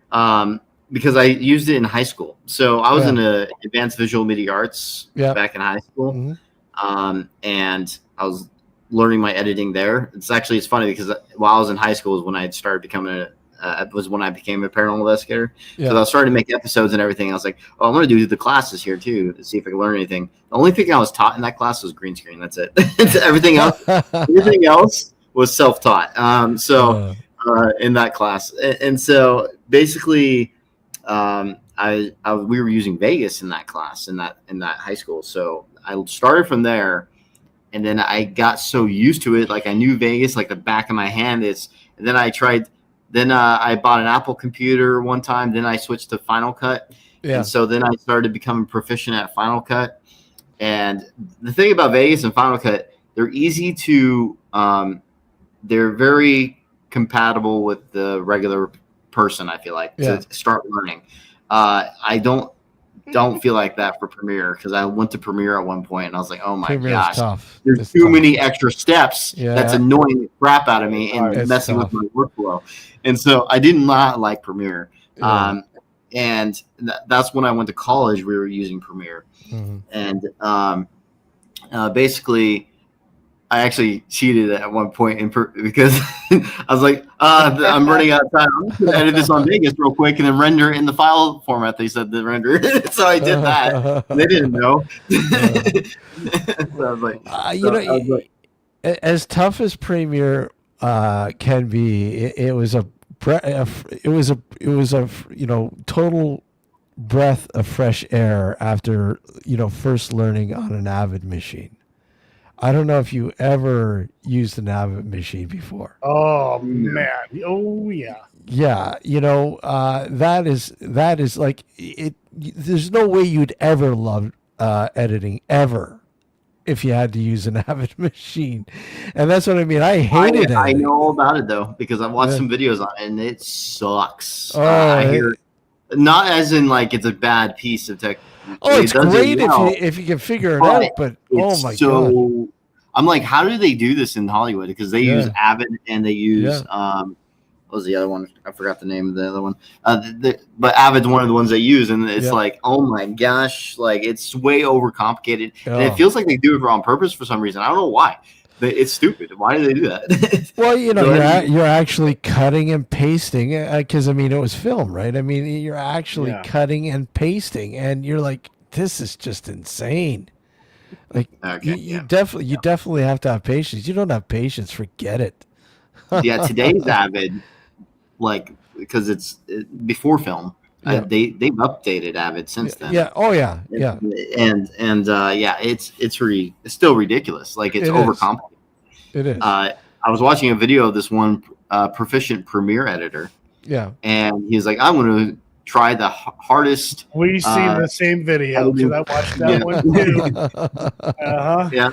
because I used it in high school. So I was in advanced visual media arts back in high school. Mm-hmm. And I was learning my editing there. It's funny because while I was in high school was when I started becoming when I became a paranormal investigator. So I was starting to make episodes and everything. I was like, oh, I'm going to do the classes here too to see if I can learn anything. The only thing I was taught in that class was green screen. That's it. everything else was self-taught. In that class. And so basically, we were using Vegas in that class, in that high school. So I started from there, and then I got so used to it. Like I knew Vegas like the back of my hand is, and then I bought an Apple computer one time. Then I switched to Final Cut. Yeah. And so then I started becoming proficient at Final Cut. And the thing about Vegas and Final Cut, they're easy to, they're very compatible with the regular person, I feel like, to start learning. I don't feel like that for Premiere because I went to Premiere at one point and I was like, oh my gosh, there's too many extra steps. That's annoying the crap out of me and messing with my workflow. And so I did not like Premiere. And that's when I went to college, we were using Premiere. And basically I actually cheated at one point because I was like, I'm running out of time. I'm just going to edit this on Vegas real quick and then render in the file format they said to render. So I did that. They didn't know. So I was like, as tough as Premiere can be, it was a total breath of fresh air after first learning on an Avid machine. I don't know if you ever used an Avid machine before. Oh man! Oh yeah. Yeah, that is like it. There's no way you'd ever love editing ever if you had to use an Avid machine, and that's what I mean. I hated it. I know all about it though because I've watched some videos on it, and it sucks. Oh, I hear not as in like it's a bad piece of tech. Oh, it's great if you can figure it out, but oh my God. I'm like, how do they do this in Hollywood? Because they use Avid and they use what was the other one? I forgot the name of the other one. But Avid's one of the ones they use, and it's like, oh my gosh, like it's way overcomplicated, and it feels like they do it on purpose for some reason. I don't know why. It's stupid. Why do they do that? Well, you're actually cutting and pasting because I mean it was film, right? I mean you're actually cutting and pasting, and you're like, this is just insane. Like you definitely have to have patience. You don't have patience, forget it. Today's Avid, like because it's before film. They've updated Avid since then. And it's still ridiculous. Like it's overcomplicated. It is. I was watching a video of this one proficient Premiere editor. Yeah. And he's like, I'm going to try the hardest. We see the same video because I watched that one too. Yeah,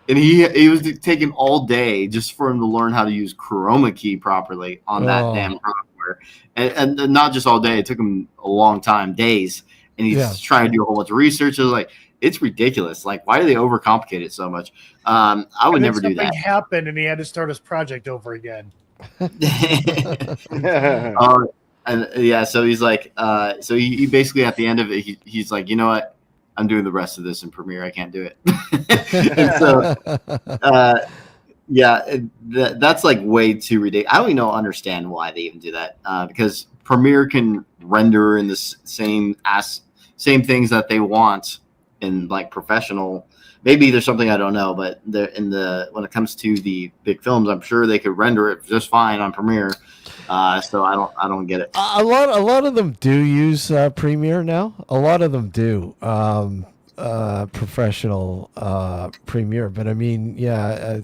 and he was taking all day just for him to learn how to use chroma key properly on that damn software, and not just all day. It took him a long time, days, and he's trying to do a whole bunch of research. I was like, it's ridiculous. Like, why do they overcomplicate it so much? I would never do that. Something happened, and he had to start his project over again. And yeah, so he's like, so he basically at the end of it, he's like, you know what, I'm doing the rest of this in Premiere. I can't do it. And so, that's like way too ridiculous. I don't even understand why they even do that. Because Premiere can render in the same things that they want in like professional. Maybe there's something I don't know, but when it comes to the big films, I'm sure they could render it just fine on Premiere. So I don't get it. A lot of them do use Premiere now. A lot of them do professional Premiere, but I mean, yeah,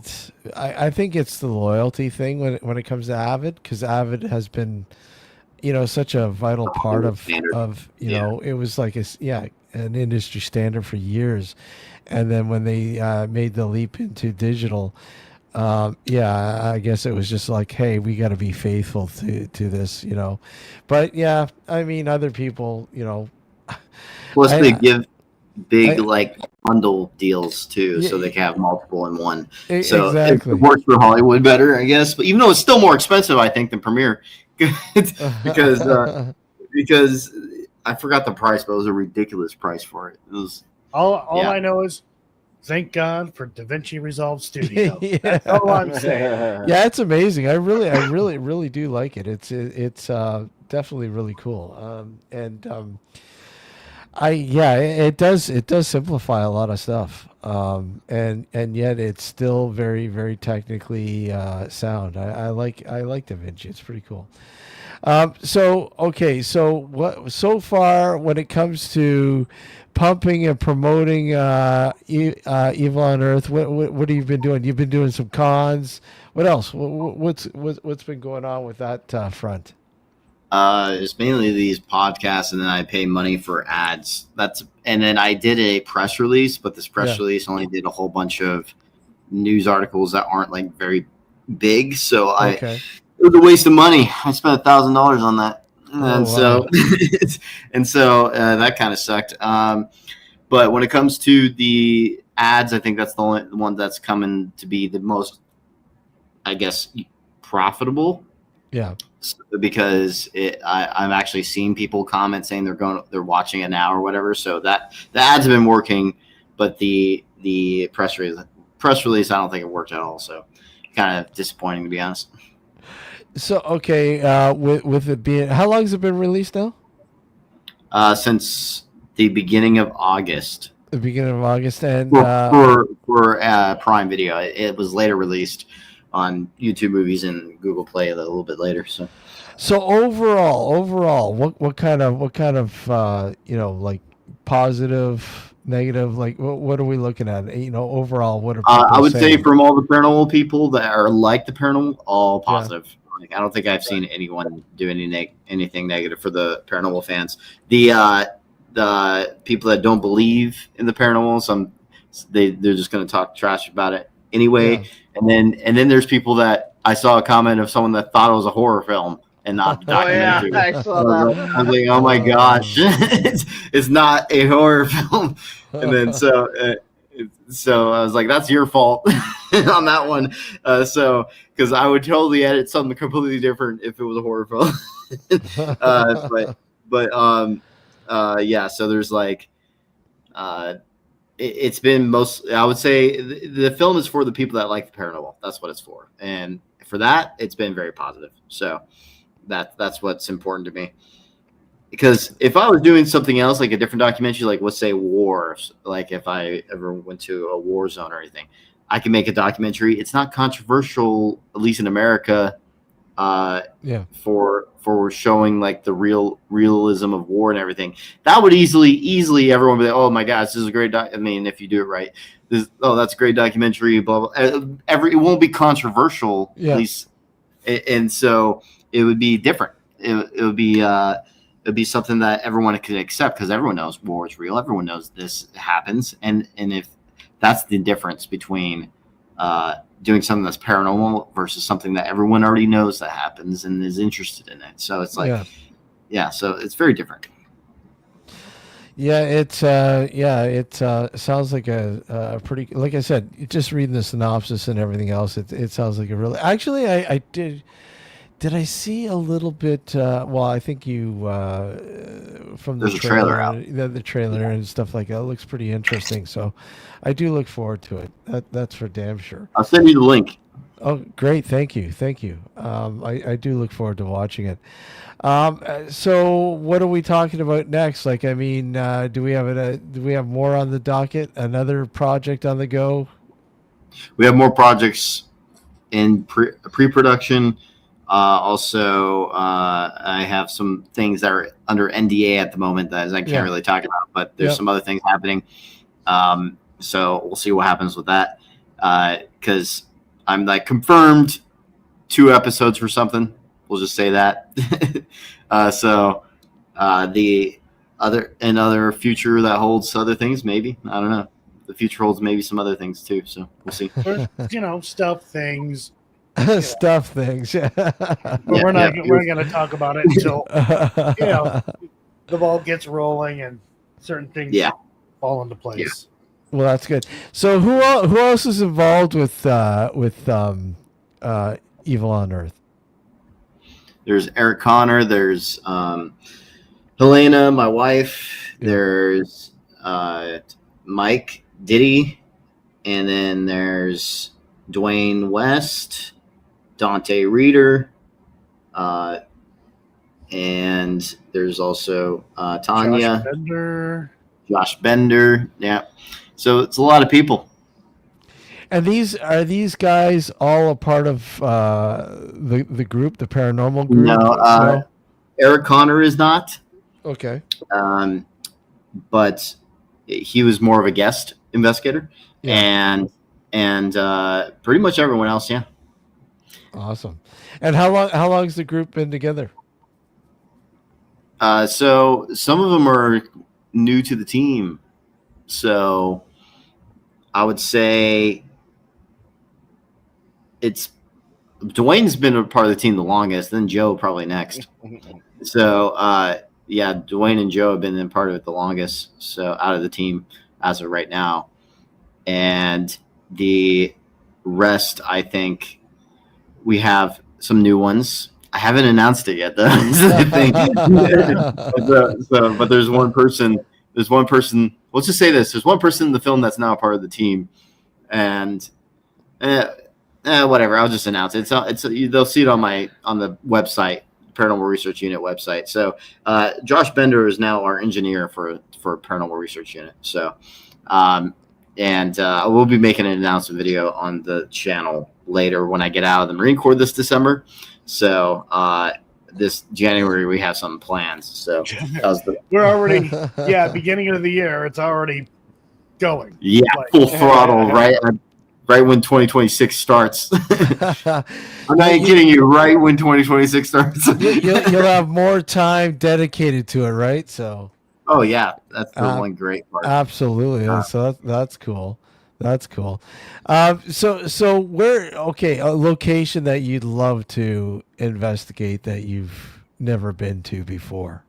I think it's the loyalty thing when it comes to Avid, because Avid has been, such a vital part of know, it was like an industry standard for years. And then when they made the leap into digital, I guess it was just like, hey, we got to be faithful to this, But yeah, I mean, other people, Plus, they give big like bundle deals too, so they can have multiple in one. So exactly. It works for Hollywood better, I guess. But even though it's still more expensive, I think, than Premiere, because I forgot the price, but it was a ridiculous price for it. It was. All I know is, thank God for DaVinci Resolve Studio. That's all I'm saying. Yeah, it's amazing. I really do like it. It's definitely really cool. It does simplify a lot of stuff. And yet it's still very, very technically sound. I like DaVinci. It's pretty cool. So so far when it comes to pumping and promoting Evil Unearthed, what have you been doing? You've been doing some cons. What else? What's been going on with that front? It's mainly these podcasts, and then I pay money for ads. And then I did a press release, but this press release only did a whole bunch of news articles that aren't like very big. So it was a waste of money. I spent $1,000 on that. And so that kind of sucked. But when it comes to the ads, I think that's the only one that's coming to be the most, I guess, profitable. Yeah. Because I'm actually seeing people comment saying they're watching it now or whatever. So that the ads have been working, but the press release I don't think it worked at all. So kind of disappointing, to be honest. So with it being, how long has it been released now? Since the beginning of August. The beginning of August, and for Prime Video, it was later released on YouTube Movies and Google Play a little bit later. So overall, what kind of like positive, negative, like what are we looking at? Overall, what are people I would saying? say from all the paranormal people that are like the paranormal, all positive. Yeah. Like, I don't think I've seen anyone do anything negative for the paranormal fans. The people that don't believe in the paranormal, they're just going to talk trash about it anyway. Yeah. And then there's people that I saw a comment of someone that thought it was a horror film and not a documentary. I saw that. I was like, oh my gosh, it's not a horror film. And then so I was like, that's your fault on that one. Because I would totally edit something completely different if it was a horror film. So there's like, it's been I would say the film is for the people that like the paranormal. That's what it's for. And for that, it's been very positive. So that's what's important to me. Because if I was doing something else, like a different documentary, like let's say wars, like if I ever went to a war zone or anything, I can make a documentary. It's not controversial, at least in America, for showing like the realism of war and everything. That would easily everyone would be like, oh my gosh, this is a great I mean, if you do it right. that's a great documentary, blah blah. It won't be controversial, at least, and so it would be different. It would be something that everyone could accept because everyone knows war is real. Everyone knows this happens, and if that's the difference between doing something that's paranormal versus something that everyone already knows that happens and is interested in it. So it's like, so it's very different. Yeah, it sounds like a pretty, like I said, just reading the synopsis and everything else, it sounds like a really, actually, I did I see a little bit, well, I think you, from the trailer out. The trailer and stuff like that, it looks pretty interesting, so I do look forward to it, that's for damn sure. I'll send you the link. Oh, great, thank you. I do look forward to watching it. So what are we talking about next? Like, I mean, do we have more on the docket? Another project on the go? We have more projects in pre-production. Also, I have some things that are under NDA at the moment that I can't really talk about, but there's some other things happening. So we'll see what happens with that. Because I'm like confirmed 2 episodes for something. We'll just say that. So the other future that holds other things, maybe. I don't know. The future holds maybe some other things too. So we'll see. Stuff things. Stuff things. But we're not going to talk about it until the ball gets rolling and certain things fall into place. Yeah. Well, that's good. So who else is involved with Evil Unearthed? There's Eric Connor. There's Helena, my wife. Yeah. There's Mike Diddy, and then there's Dwayne West, Dante Reeder, and there's also Tanya, Josh Bender. Yeah, so it's a lot of people. And these guys all a part of the group, the paranormal group? No, Eric Connor is not. Okay. But he was more of a guest investigator, and pretty much everyone else, yeah. Awesome. And how long has the group been together? So some of them are new to the team, so I would say Dwayne's been a part of the team the longest, then Joe probably next. So Dwayne and Joe have been in part of it the longest, so out of the team as of right now. And the rest, I think we have some new ones. I haven't announced it yet, though. But there's one person. Let's just say this: there's one person in the film that's now a part of the team, and whatever. I'll just announce it. They'll see it on the website, Paranormal Research Unit website. So Josh Bender is now our engineer for Paranormal Research Unit. So we'll be making an announcement video on the channel later when I get out of the Marine Corps this December. So this January we have some plans. So we're already beginning of the year. It's already going. Yeah, full throttle, right when 2026 starts. I'm not kidding you. Right when 2026 starts, you'll have more time dedicated to it, right? So. Oh yeah, that's the one great part. Absolutely. So that's cool. That's cool. So where? Okay, a location that you'd love to investigate that you've never been to before.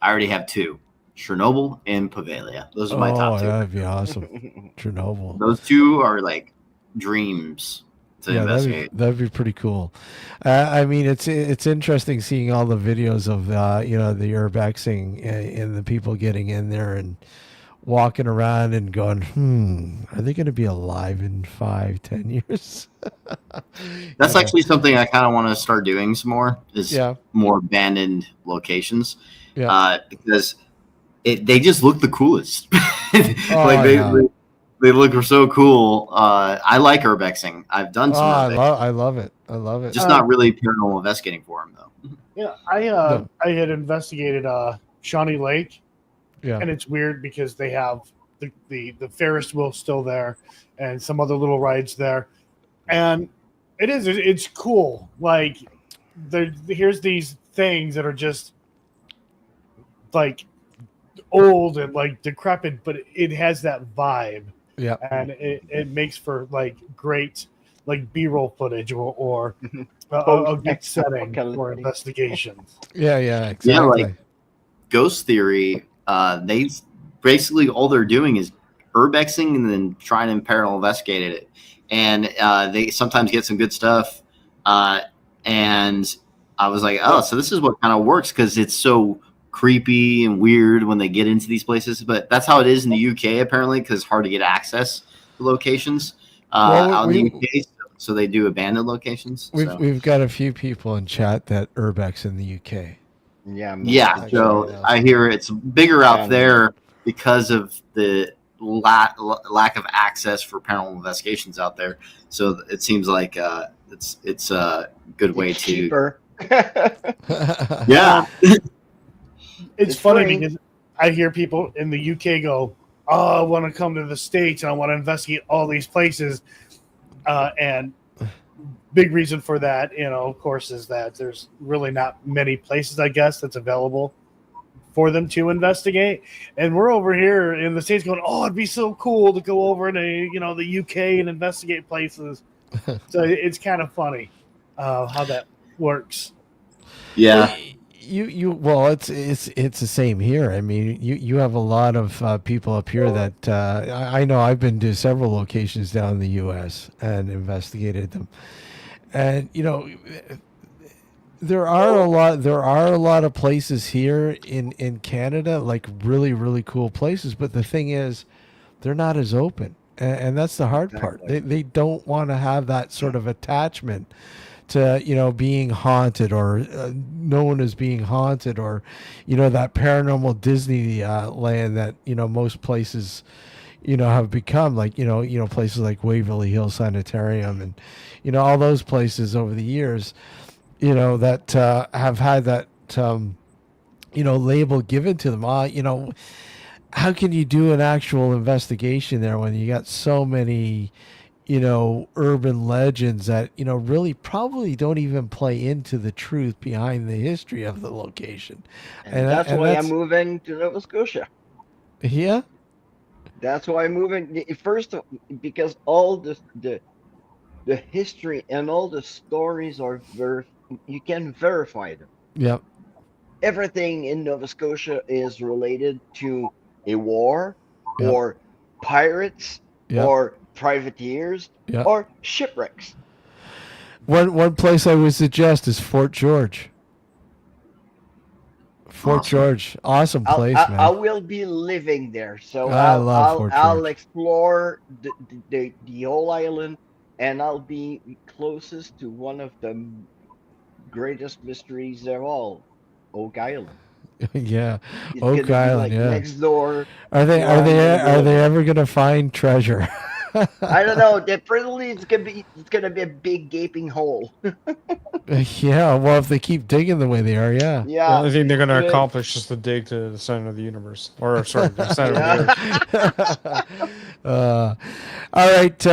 I already have 2. Chernobyl and Pavalia. Those are my top 2. That'd be awesome. Chernobyl. Those 2 are like dreams to investigate. That'd be pretty cool. I mean, it's interesting seeing all the videos of the urbexing and the people getting in there and walking around and going, are they going to be alive in 5-10 years? That's actually something I kind of want to start doing some more. Is more abandoned locations. Yeah. Because they just look the coolest. They look so cool. I like urbexing. I've done some. I love it. Just not really paranormal investigating for them though. Yeah, I had investigated Shawnee Lake. Yeah, and it's weird because they have the Ferris wheel still there, and some other little rides there, and it's cool. Like here's these things that are just like old and like decrepit, but it has that vibe. Yeah, and it makes for like great like B-roll footage or a good setting for investigations. Yeah, exactly. Yeah, like Ghost Theory, they basically all they're doing is urbexing and then trying to paranormal investigate it, and they sometimes get some good stuff. And I was like, oh, so this is what kind of works, because it's so creepy and weird when they get into these places. But that's how it is in the UK apparently, because it's hard to get access to locations out in the UK. So they do abandoned locations. We've got a few people in chat that urbex in the UK. Yeah. So I hear it's bigger out there because of the lack of access for paranormal investigations out there. So it seems like it's a good way to. Cheaper. Yeah. It's funny because I hear people in the UK go, "Oh, I want to come to the States and I want to investigate all these places," and big reason for that, of course, is that there's really not many places, I guess, that's available for them to investigate. And we're over here in the States going, "Oh, it'd be so cool to go over to the UK and investigate places." So it's kind of funny how that works. Yeah. Well, it's the same here. I mean, you have a lot of people up here that I know. I've been to several locations down in the U.S. and investigated them, and there are a lot of places here in Canada, like really, really cool places. But the thing is, they're not as open, and that's the hard part. They don't want to have that sort of attachment to being haunted or known as being haunted, or that paranormal Disney land that most places have become, like places like Waverly Hills Sanitarium and all those places over the years that have had that label given to them. How can you do an actual investigation there when you got so many urban legends that, really probably don't even play into the truth behind the history of the location. And that's why I'm moving to Nova Scotia. Yeah. That's why I'm moving. First, because all the history and all the stories are you can verify them. Yep. Everything in Nova Scotia is related to a war or pirates or privateers or shipwrecks. One place I would suggest is Fort George. Fort George, awesome place, man. I will be living there, so I'll explore the whole island, and I'll be closest to one of the greatest mysteries of all, Oak Island. Yeah, It's Oak Island. Like next door. Are they ever gonna find treasure? I don't know. Definitely, it's gonna be a big gaping hole. Yeah, well, if they keep digging the way they are, yeah. Yeah. The only thing they're gonna accomplish is to dig to the center of the universe, or sorry, the center of the earth. All right,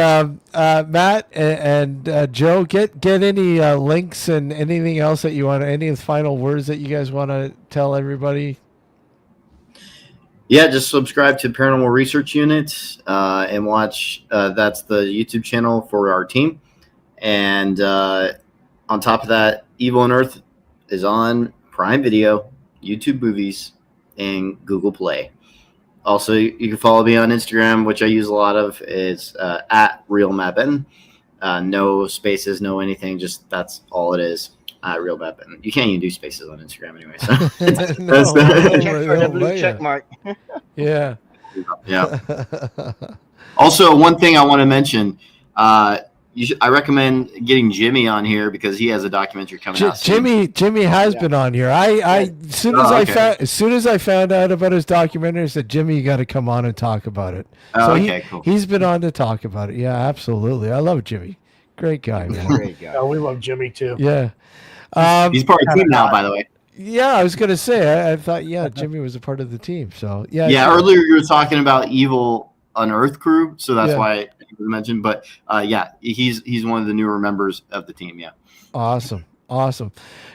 Matt and Joe, get any links and anything else that you want. Any final words that you guys want to tell everybody? Yeah, just subscribe to Paranormal Research Unit and watch. That's the YouTube channel for our team. And on top of that, Evil Unearthed is on Prime Video, YouTube Movies, and Google Play. Also, you can follow me on Instagram, which I use a lot of. It's at RealMattBenton. No spaces, no anything. Just that's all it is. Real Benton. You can't even do spaces on Instagram anyway. So check for the blue check mark. Yeah. Yeah. Also, one thing I want to mention, I recommend getting Jimmy on here because he has a documentary coming out soon. Jimmy has been on here. As soon as I found out about his documentary, I said, Jimmy, you got to come on and talk about it. Cool. He's been on to talk about it. Yeah, absolutely. I love Jimmy. Great guy, man. Great guy. Yeah, we love Jimmy too. Yeah. He's part of the team now, by the way. Yeah, I was gonna say. I thought, Jimmy was a part of the team. So yeah. Yeah. Earlier you were talking about Evil Unearthed crew, so that's Yeah. why it was mentioned. But he's one of the newer members of the team. Yeah. Awesome.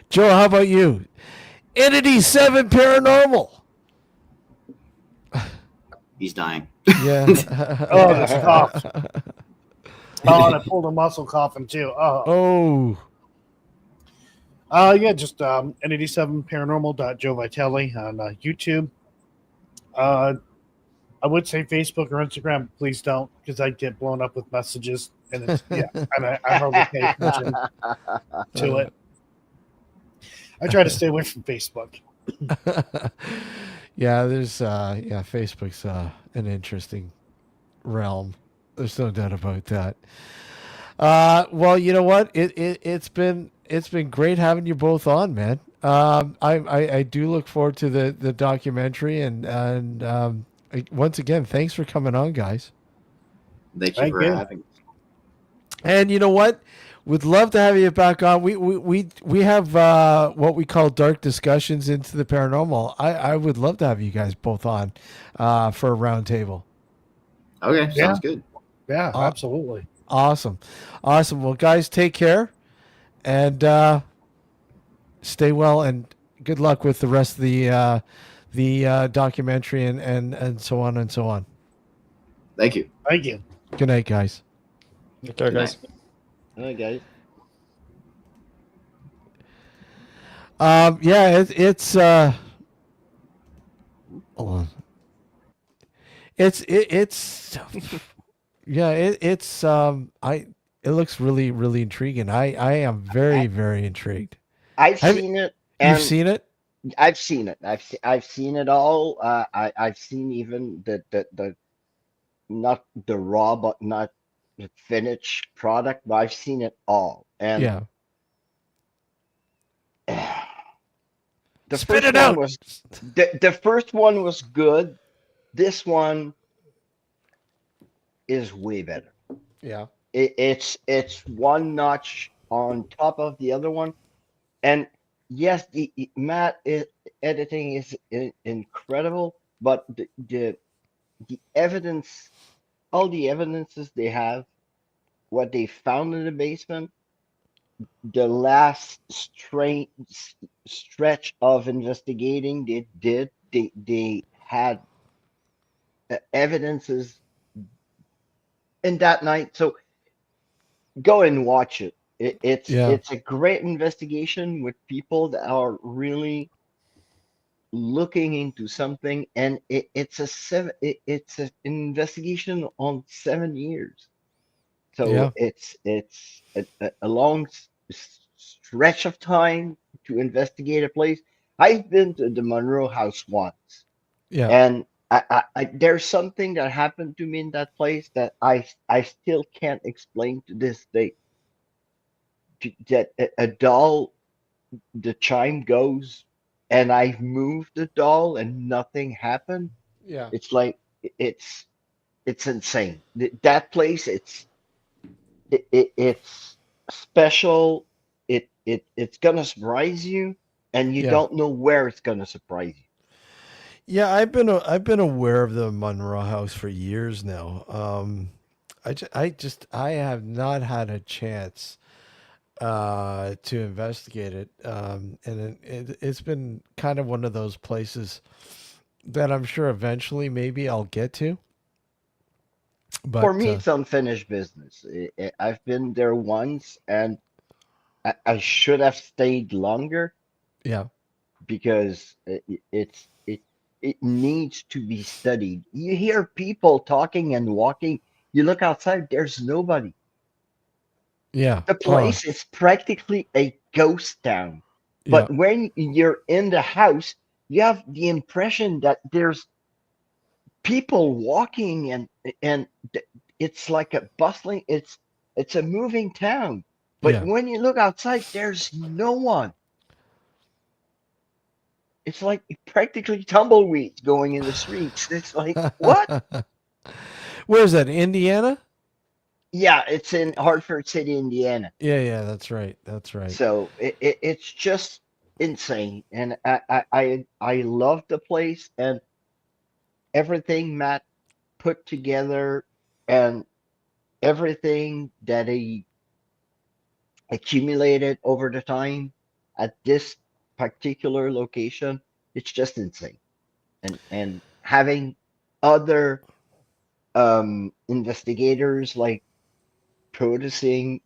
Joe, how about you? Entity 7 Paranormal. He's dying. Yeah. Oh, this cough. Oh, and I pulled a muscle coughing too. Oh. Yeah, just N87paranormal.Joe Vitale on YouTube. I would say Facebook or Instagram. Please don't, because I get blown up with messages, and it's and I hardly pay attention to it. I try to stay away from Facebook. Yeah, there's Facebook's an interesting realm. There's no doubt about that. Well, you know what? It's been great having you both on, man. I do look forward to the documentary, and once again, thanks for coming on, guys. Thank you for having me. And you know what? We'd love to have you back on. We have what we call dark discussions into the paranormal. I would love to have you guys both on for a round table. Okay, sounds good. Yeah, absolutely. Awesome. Well, guys, take care and stay well, and good luck with the rest of the documentary and so on and so on. Thank you. Thank you. Good night, guys. Okay, guys. Hi, guys. It's hold on. It's yeah, it looks really, really intriguing. I am very, very intrigued. I've seen it. You've seen it? I've seen it. I've seen it all. I've seen even the not the raw, but not the finished product, but I've seen it all. And the first one was good. This one is way better. Yeah. It's one notch on top of the other one. And yes, the Matt editing is incredible, but the evidence, all the evidences they have, what they found in the basement, the last stretch of investigating they had evidences in that night. So go and watch it. It's a great investigation with people that are really looking into something, and it's an investigation on 7 years. So it's a long stretch of time to investigate a place. I've been to the Monroe House once, and I there's something that happened to me in that place that I still can't explain to this day. That a doll, the chime goes, and I've moved the doll and nothing happened. Yeah, it's like it's insane. That place, it's special. It's gonna surprise you, and you don't know where it's gonna surprise you. Yeah, I've been aware of the Monroe House for years now. I have not had a chance to investigate it, and it's been kind of one of those places that I'm sure eventually maybe I'll get to. But for me, it's unfinished business. I've been there once, and I should have stayed longer. Yeah, because it needs to be studied. You hear people talking and walking. You look outside, there's nobody. Yeah. The place is practically a ghost town. But when you're in the house, you have the impression that there's people walking, and it's like a bustling, it's a moving town. But when you look outside, there's no one. It's like practically tumbleweeds going in the streets. It's like, what? Where's that? Indiana? Yeah, it's in Hartford City, Indiana. Yeah, that's right. So it's just insane, and I love the place and everything Matt put together, and everything that he accumulated over the time at this particular location. It's just insane, and having other investigators like producing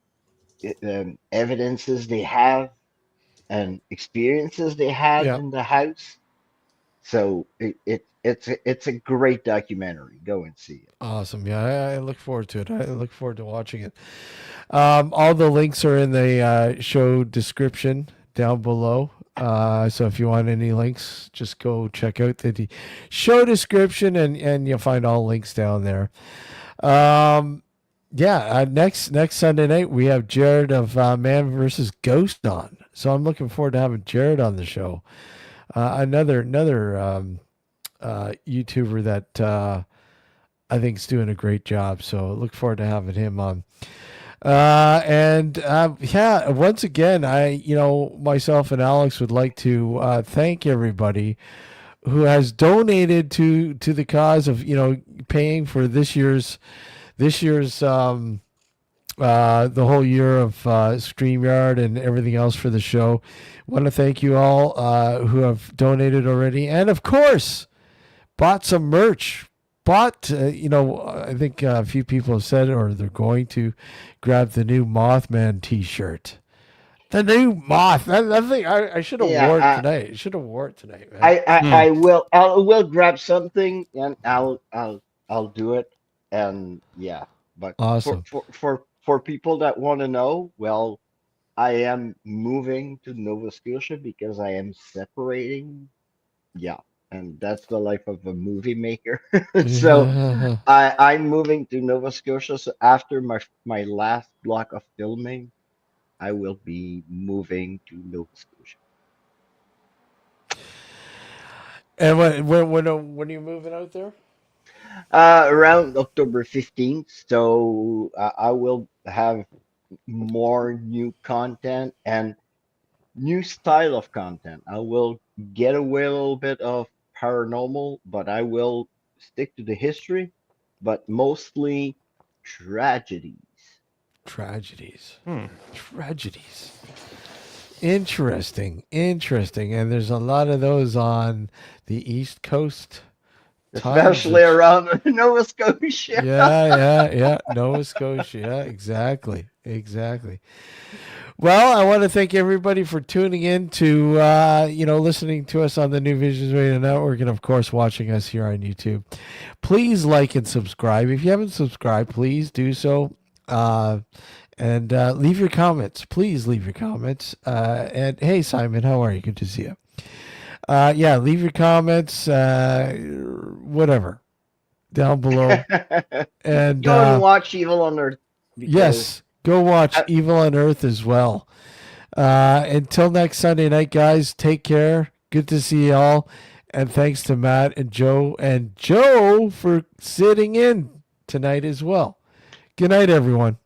evidences they have and experiences they had Yeah. in the house. So it's a great documentary. Go and see it. Awesome. Yeah, I look forward to it. I look forward to watching it. All the links are in the show description down below. So if you want any links, just go check out the show description, and you'll find all links down there. Next Sunday night we have Jared of Man vs. Ghost on. So I'm looking forward to having Jared on the show. Another YouTuber that I think is doing a great job. So look forward to having him on. Once again, myself and Alex would like to thank everybody who has donated to the cause of, paying for this year's the whole year of StreamYard and everything else for the show. Want to thank you all who have donated already, and of course, bought some merch. I think a few people have said, or they're going to grab the new Mothman T-shirt. The new Moth. That thing, I should have wore it tonight. Man. I will grab something, and I'll do it. And yeah, but awesome. For people that want to know, well, I am moving to Nova Scotia because I am separating. Yeah. And that's the life of a movie maker. So I'm moving to Nova Scotia. So after my last block of filming, I will be moving to Nova Scotia. And when are you moving out there? Around October 15th. So I will have more new content and new style of content. I will get away a little bit of paranormal, but I will stick to the history, but mostly tragedies. Tragedies. Interesting. And there's a lot of those on the East Coast. Especially around Nova Scotia. Yeah. Nova Scotia. Yeah, exactly. Well, I want to thank everybody for tuning in to, listening to us on the New Visions Radio Network, and of course, watching us here on YouTube. Please like and subscribe. If you haven't subscribed, please do so. And leave your comments. Please leave your comments. And hey, Simon, how are you? Good to see you. Leave your comments, whatever, down below. And go and watch Evil on Earth. Yes, go watch Evil on Earth as well. Until next Sunday night, guys, take care. Good to see you all. And thanks to Matt and Joe for sitting in tonight as well. Good night, everyone.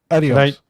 Adios. Good night.